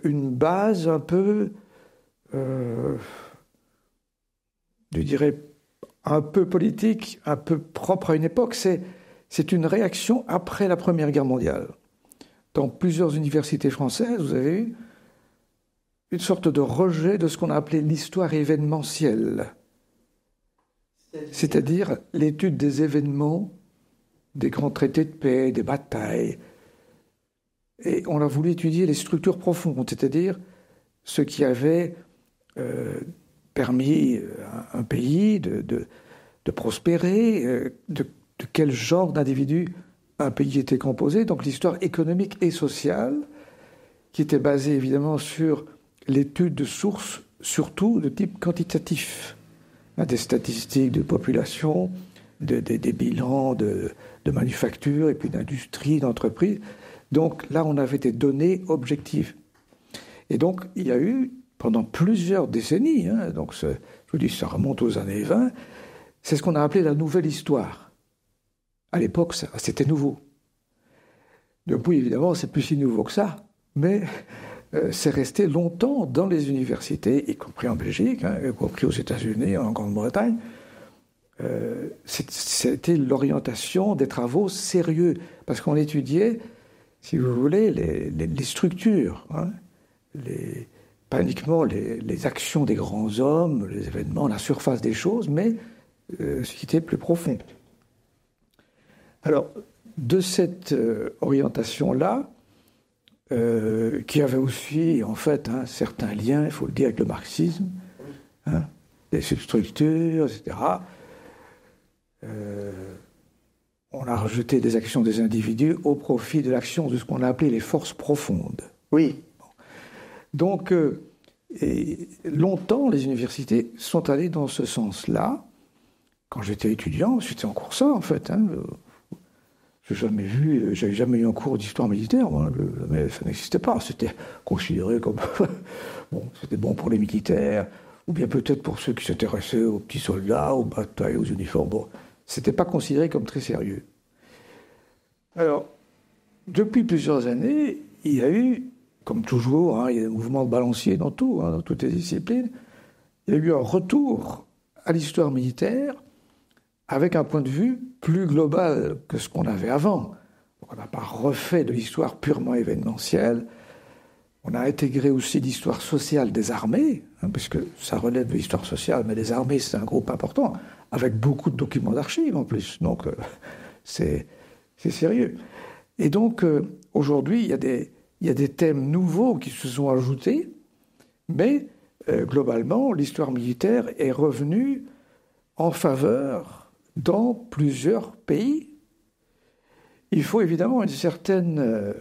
une base un peu, je dirais, un peu politique, un peu propre à une époque. C'est une réaction après la Première Guerre mondiale. Dans plusieurs universités françaises, vous avez eu une sorte de rejet de ce qu'on a appelé l'histoire événementielle. C'est-à-dire l'étude des événements, des grands traités de paix, des batailles. Et on a voulu étudier les structures profondes, c'est-à-dire ce qui avait permis à un pays de prospérer, de quel genre d'individus un pays était composé, donc l'histoire économique et sociale, qui était basée évidemment sur l'étude de sources, surtout de type quantitatif, des statistiques de population, des bilans de manufacture, et puis d'industrie, d'entreprise. Donc là, on avait des données objectives. Et donc, il y a eu, pendant plusieurs décennies, hein, donc je vous dis, ça remonte aux années 20, c'est ce qu'on a appelé la nouvelle histoire. À l'époque, c'était nouveau. Depuis, évidemment, c'est plus si nouveau que ça, mais c'est resté longtemps dans les universités, y compris en Belgique, y compris aux États-Unis, en Grande-Bretagne. C'était l'orientation des travaux sérieux, parce qu'on étudiait, si vous voulez, les structures, pas uniquement les actions des grands hommes, les événements, la surface des choses, mais ce qui était plus profond. Alors, de cette orientation-là, qui avait aussi, en fait, certains liens, il faut le dire, avec le marxisme, des substructures, etc., on a rejeté des actions des individus au profit de l'action de ce qu'on a appelé les forces profondes. Oui. Donc, longtemps, les universités sont allées dans ce sens-là. Quand j'étais étudiant, j'étais en cours ça, en fait. J'avais jamais eu un cours d'histoire militaire, mais ça n'existait pas. C'était considéré comme c'était bon pour les militaires, ou bien peut-être pour ceux qui s'intéressaient aux petits soldats, aux batailles, aux uniformes. Bon, c'était pas considéré comme très sérieux. Alors, depuis plusieurs années, il y a eu, comme toujours, il y a des mouvements de balancier dans tout, dans toutes les disciplines, il y a eu un retour à l'histoire militaire avec un point de vue plus global que ce qu'on avait avant. On n'a pas refait de l'histoire purement événementielle. On a intégré aussi l'histoire sociale des armées, puisque ça relève de l'histoire sociale, mais les armées, c'est un groupe important, avec beaucoup de documents d'archives en plus. Donc, c'est sérieux. Et donc, aujourd'hui, il y a des thèmes nouveaux qui se sont ajoutés, mais globalement, l'histoire militaire est revenue en faveur dans plusieurs pays. Il faut évidemment une certaine,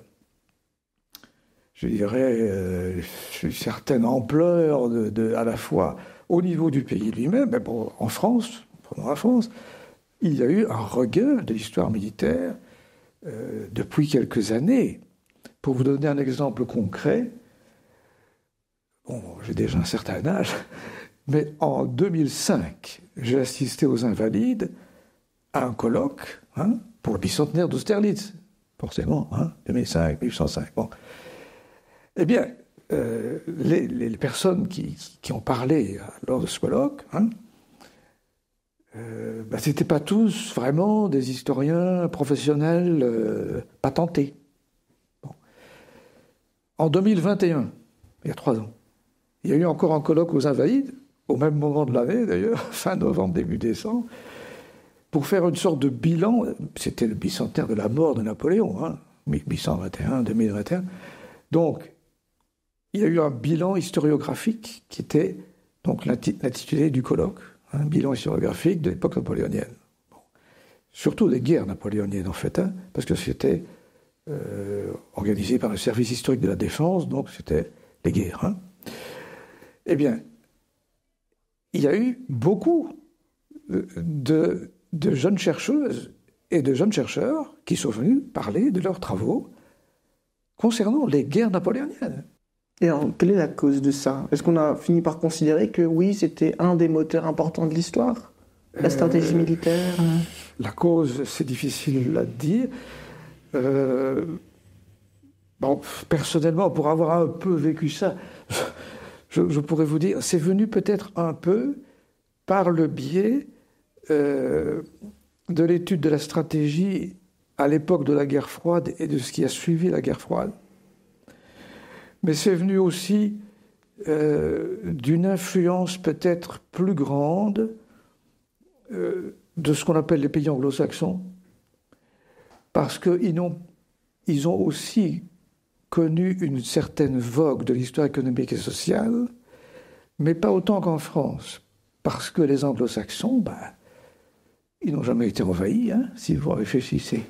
je dirais, une certaine ampleur à la fois au niveau du pays lui-même. Mais bon, en France, prenons la France, il y a eu un regain de l'histoire militaire depuis quelques années. Pour vous donner un exemple concret, bon, j'ai déjà un certain âge, mais en 2005, j'ai assisté aux Invalides à un colloque pour le bicentenaire d'Austerlitz, forcément, 2005, 1805. Bon. Eh bien, les personnes qui ont parlé lors de ce colloque, c'était pas tous vraiment des historiens professionnels patentés. Bon. En 2021, il y a 3 ans, il y a eu encore un colloque aux Invalides, au même moment de l'année d'ailleurs, fin novembre, début décembre, pour faire une sorte de bilan. C'était le bicentenaire de la mort de Napoléon, 1821-2021. Donc, il y a eu un bilan historiographique qui était donc l'intitulé du colloque, un bilan historiographique de l'époque napoléonienne. Bon. Surtout des guerres napoléoniennes, en fait, parce que c'était organisé par le service historique de la défense, donc c'était les guerres. Eh bien, il y a eu beaucoup de jeunes chercheuses et de jeunes chercheurs qui sont venus parler de leurs travaux concernant les guerres napoléoniennes. Et alors, quelle est la cause de ça? Est-ce qu'on a fini par considérer que oui, c'était un des moteurs importants de l'histoire? La stratégie militaire? La cause, c'est difficile à dire. Personnellement, pour avoir un peu vécu ça, je pourrais vous dire, c'est venu peut-être un peu par le biais de l'étude de la stratégie à l'époque de la guerre froide et de ce qui a suivi la guerre froide. Mais c'est venu aussi d'une influence peut-être plus grande de ce qu'on appelle les pays anglo-saxons, parce qu'ils ont aussi connu une certaine vogue de l'histoire économique et sociale, mais pas autant qu'en France, parce que les anglo-saxons, ils n'ont jamais été envahis, si vous réfléchissez.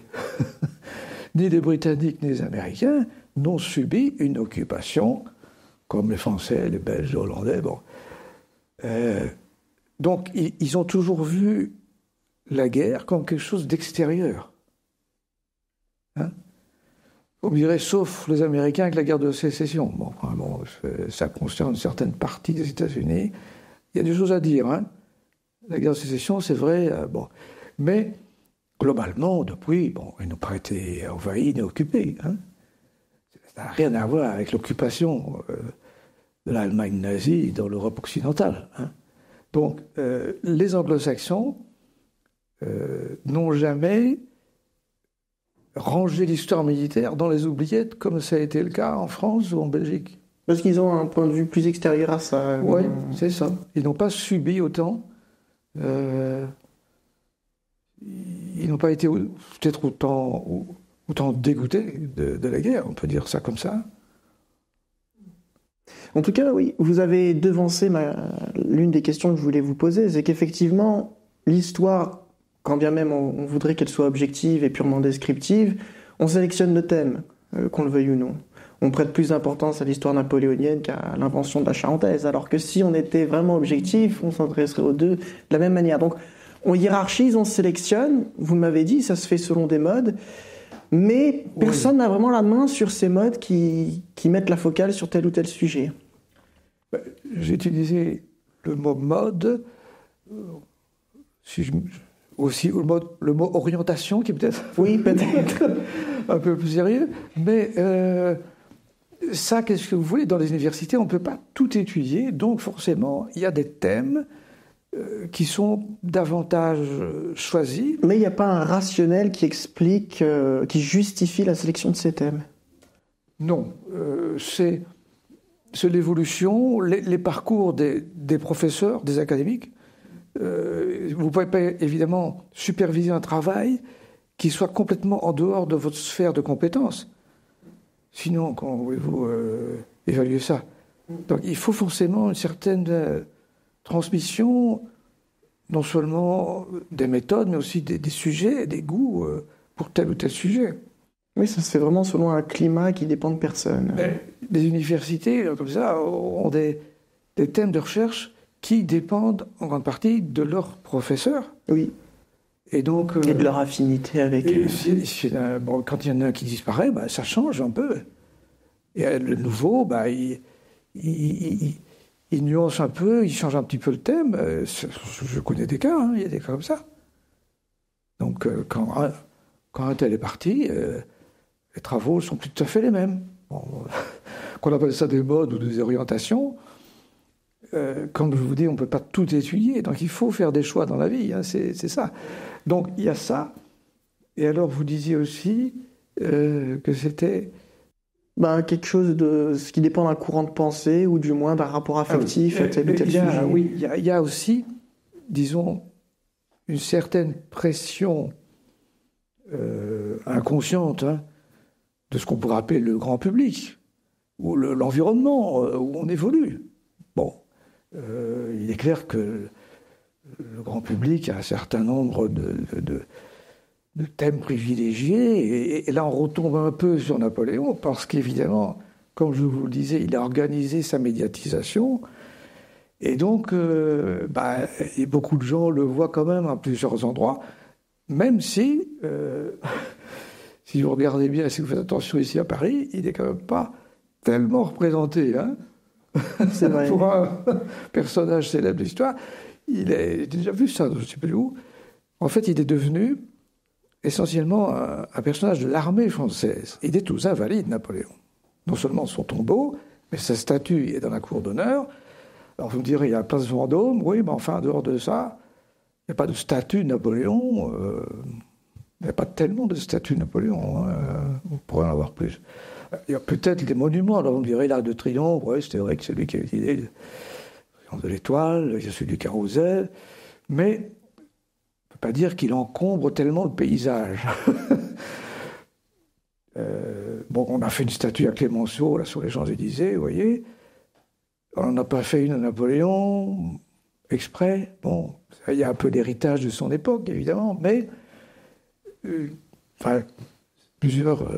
Ni les Britanniques ni les Américains n'ont subi une occupation comme les Français, les Belges, les Hollandais. Bon. Donc, ils ont toujours vu la guerre comme quelque chose d'extérieur. On dirait, sauf les Américains avec la guerre de sécession. Bon, ça concerne une certaine partie des États-Unis. Il y a des choses à dire. La guerre de sécession, c'est vrai. Mais globalement, depuis, ils n'ont pas été envahis ni occupés. Ça n'a rien à voir avec l'occupation de l'Allemagne nazie dans l'Europe occidentale. Hein. Donc, les anglo-saxons n'ont jamais rangé l'histoire militaire dans les oubliettes, comme ça a été le cas en France ou en Belgique. Parce qu'ils ont un point de vue plus extérieur à ça. Oui, c'est ça. Ils n'ont pas subi autant. Ils n'ont pas été peut-être autant dégoûtés de la guerre, on peut dire ça comme ça. En tout cas, oui, vous avez devancé l'une des questions que je voulais vous poser, c'est qu'effectivement, l'histoire, quand bien même on voudrait qu'elle soit objective et purement descriptive, on sélectionne le thème, qu'on le veuille ou non. On prête plus d'importance à l'histoire napoléonienne qu'à l'invention de la charentaise, alors que si on était vraiment objectif, on s'intéresserait aux deux de la même manière. Donc, on hiérarchise, on sélectionne, vous m'avez dit, ça se fait selon des modes, mais personne n'a vraiment la main sur ces modes qui mettent la focale sur tel ou tel sujet. J'ai utilisé le mot mode, aussi le mot orientation, qui est peut-être, oui, peut-être un peu plus sérieux, mais ça, qu'est-ce que vous voulez, dans les universités, on ne peut pas tout étudier, donc forcément, il y a des thèmes qui sont davantage choisis. Mais il n'y a pas un rationnel qui explique, qui justifie la sélection de ces thèmes. Non, c'est l'évolution, les parcours des professeurs, des académiques. Vous ne pouvez pas évidemment superviser un travail qui soit complètement en dehors de votre sphère de compétences. Sinon, comment voulez-vous évaluer ça? Donc il faut forcément une certaine transmission, non seulement des méthodes, mais aussi des sujets, des goûts pour tel ou tel sujet. Oui, ça se fait vraiment selon un climat qui dépend de personne. Les universités, comme ça, ont des thèmes de recherche qui dépendent en grande partie de leurs professeurs. Oui. Et donc, et de leur affinité avec... quand il y en a un qui disparaît, ça change un peu. Et le nouveau, il nuance un peu, il change un petit peu le thème. Je connais des cas, il y a des cas comme ça. Donc, quand un tel est parti, les travaux sont plus tout à fait les mêmes. Bon, qu'on appelle ça des modes ou des orientations, comme je vous dis, on ne peut pas tout étudier. Donc, il faut faire des choix dans la vie, c'est ça. Donc, il y a ça. Et alors, vous disiez aussi que c'était... quelque chose de ce qui dépend d'un courant de pensée ou du moins d'un rapport affectif à tel ou tel sujet. Oui, il y a aussi, disons, une certaine pression inconsciente de ce qu'on pourrait appeler le grand public ou l'environnement où on évolue. Bon, il est clair que le grand public a un certain nombre de thèmes privilégiés, et là on retombe un peu sur Napoléon, parce qu'évidemment, comme je vous le disais, il a organisé sa médiatisation, et donc et beaucoup de gens le voient quand même à plusieurs endroits, même si, si vous regardez bien, si vous faites attention ici à Paris, il n'est quand même pas tellement représenté, C'est vrai. Pour un personnage célèbre de l'histoire. J'ai déjà vu ça, je ne sais plus où. En fait, il est devenu essentiellement un personnage de l'armée française. Il est tous invalide, Napoléon. Non seulement son tombeau, mais sa statue est dans la cour d'honneur. Alors vous me direz, il y a la place Vendôme, oui, mais enfin, en dehors de ça, il n'y a pas de statue de Napoléon. Il n'y a pas tellement de statues de Napoléon. On pourrait en avoir plus. Il y a peut-être des monuments. Alors vous me direz, l'Arc de Triomphe, oui, c'est vrai que c'est lui qui a eu l'idée de l'étoile, il y a celui du carrousel, mais on ne peut pas dire qu'il encombre tellement le paysage. On a fait une statue à Clémenceau, là, sur les Champs-Élysées, vous voyez. On n'a pas fait une à Napoléon, exprès. Bon, il y a un peu l'héritage de son époque, évidemment, mais plusieurs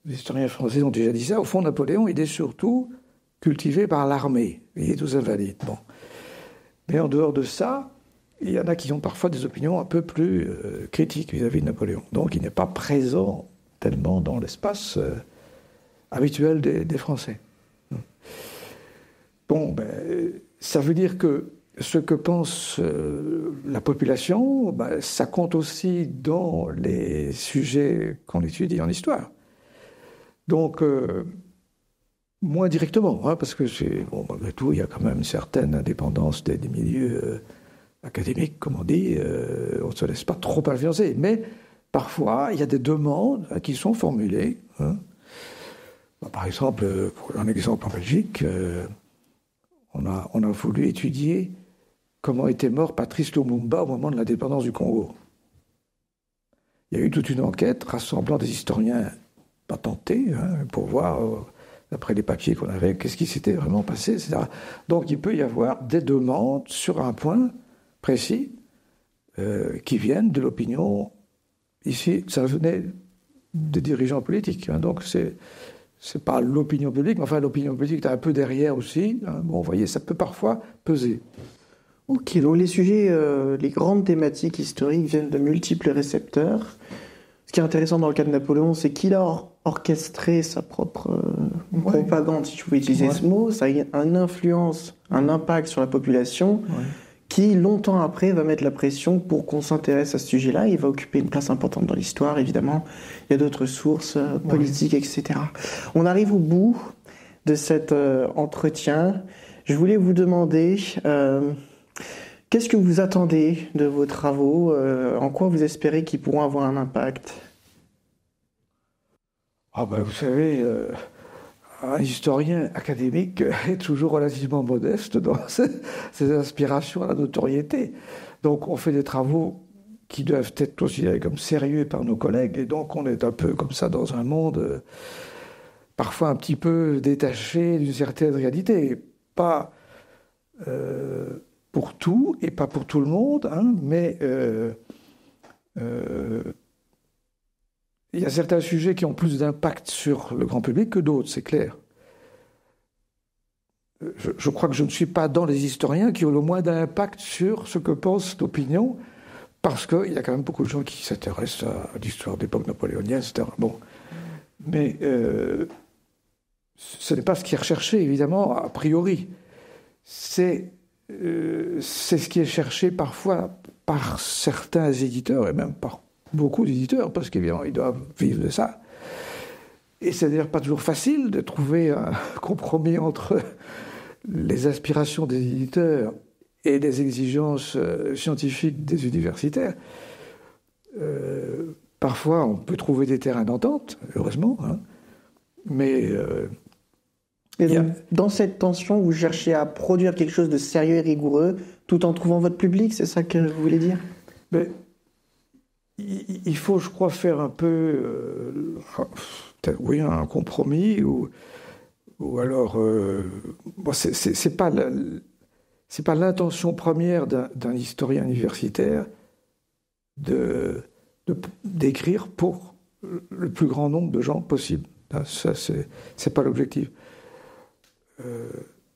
historiens français ont déjà dit ça. Au fond, Napoléon, il est surtout cultivé par l'armée. Il est tous invalides. Bon. Mais en dehors de ça, il y en a qui ont parfois des opinions un peu plus critiques vis-à-vis de Napoléon. Donc il n'est pas présent tellement dans l'espace habituel des Français. Bon, ça veut dire que ce que pense la population, ça compte aussi dans les sujets qu'on étudie en histoire. Donc, moins directement, hein, parce que malgré tout, il y a quand même une certaine indépendance des milieux académiques, comme on dit. On ne se laisse pas trop influencer. Mais parfois, il y a des demandes qui sont formulées. Hein. Par exemple, pour un exemple en Belgique, on a voulu étudier comment était mort Patrice Lumumba au moment de l'indépendance du Congo. Il y a eu toute une enquête rassemblant des historiens patentés pour voir, d'après les papiers qu'on avait, qu'est-ce qui s'était vraiment passé, etc. Donc il peut y avoir des demandes sur un point précis qui viennent de l'opinion. Ici, ça venait des dirigeants politiques. Hein, donc c'est pas l'opinion publique, mais enfin l'opinion publique est un peu derrière aussi. Hein. Bon, vous voyez, ça peut parfois peser. Ok, donc les sujets, les grandes thématiques historiques viennent de multiples récepteurs. Ce qui est intéressant dans le cas de Napoléon, c'est qu'il a orchestré sa propre propagande, si je pouvais utiliser ce mot. Ça a une influence, un impact sur la population qui, longtemps après, va mettre la pression pour qu'on s'intéresse à ce sujet-là. Il va occuper une place importante dans l'histoire, évidemment. Il y a d'autres sources politiques, etc. On arrive au bout de cet entretien. Je voulais vous demander... qu'est-ce que vous attendez de vos travaux? En quoi vous espérez qu'ils pourront avoir un impact? Vous savez, un historien académique est toujours relativement modeste dans ses aspirations à la notoriété. Donc on fait des travaux qui doivent être considérés comme sérieux par nos collègues, et donc on est un peu comme ça dans un monde parfois un petit peu détaché d'une certaine réalité. Pas... pour tout et pas pour tout le monde, hein, mais il y a certains sujets qui ont plus d'impact sur le grand public que d'autres, c'est clair. Je crois que je ne suis pas dans les historiens qui ont le moins d'impact sur ce que pense l'opinion, parce qu'il y a quand même beaucoup de gens qui s'intéressent à l'histoire d'époque napoléonienne, etc. Bon. Mais ce n'est pas ce qui est recherché, évidemment, a priori. C'est ce qui est cherché parfois par certains éditeurs, et même par beaucoup d'éditeurs, parce qu'évidemment, ils doivent vivre de ça. Et c'est d'ailleurs pas toujours facile de trouver un compromis entre les aspirations des éditeurs et les exigences scientifiques des universitaires. Parfois, on peut trouver des terrains d'entente, heureusement, hein, mais... Et donc, dans cette tension, vous cherchez à produire quelque chose de sérieux et rigoureux, tout en trouvant votre public, c'est ça que vous voulez dire? Mais il faut, je crois, faire un peu, oui, un compromis, ou alors, c'est pas l'intention première d'un historien universitaire d'écrire pour le plus grand nombre de gens possible. Ça, c'est pas l'objectif.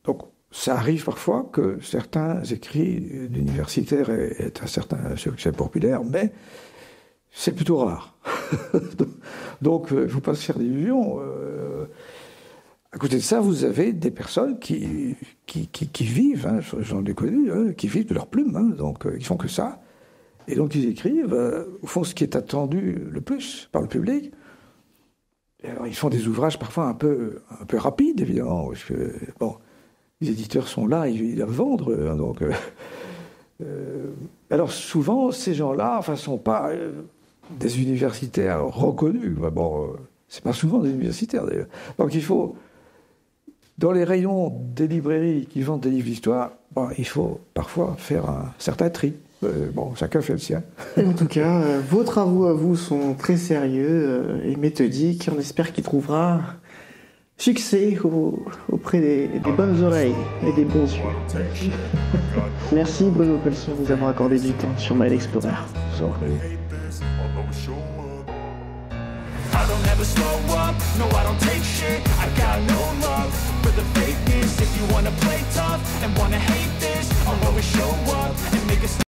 Donc, ça arrive parfois que certains écrits d'universitaires aient un certain succès populaire, mais c'est plutôt rare. Donc, il ne faut pas se faire d'illusions. À côté de ça, vous avez des personnes qui vivent, hein, j'en ai connu, hein, qui vivent de leur plume, hein, donc ils font que ça. Et donc, ils écrivent, font ce qui est attendu le plus par le public. Et alors, ils font des ouvrages parfois un peu rapides, évidemment, parce que, bon, les éditeurs sont là, ils doivent vendre, hein, donc... alors, souvent, ces gens-là, ne sont pas des universitaires reconnus. Bon, c'est pas souvent des universitaires, d'ailleurs. Donc, il faut... Dans les rayons des librairies qui vendent des livres d'histoire, il faut parfois faire un certain tri. Chacun fait le sien. En tout cas, vos travaux à vous sont très sérieux et méthodiques. On espère qu'il trouvera succès auprès des bonnes oreilles et des bons yeux. Merci Bruno Colson de nous avoir accordé du temps sur Mind Explorer. I don't ever slow up, no I don't take shit. I got no love for the fakeness. If you wanna play tough and wanna hate this, I'll always show up and make a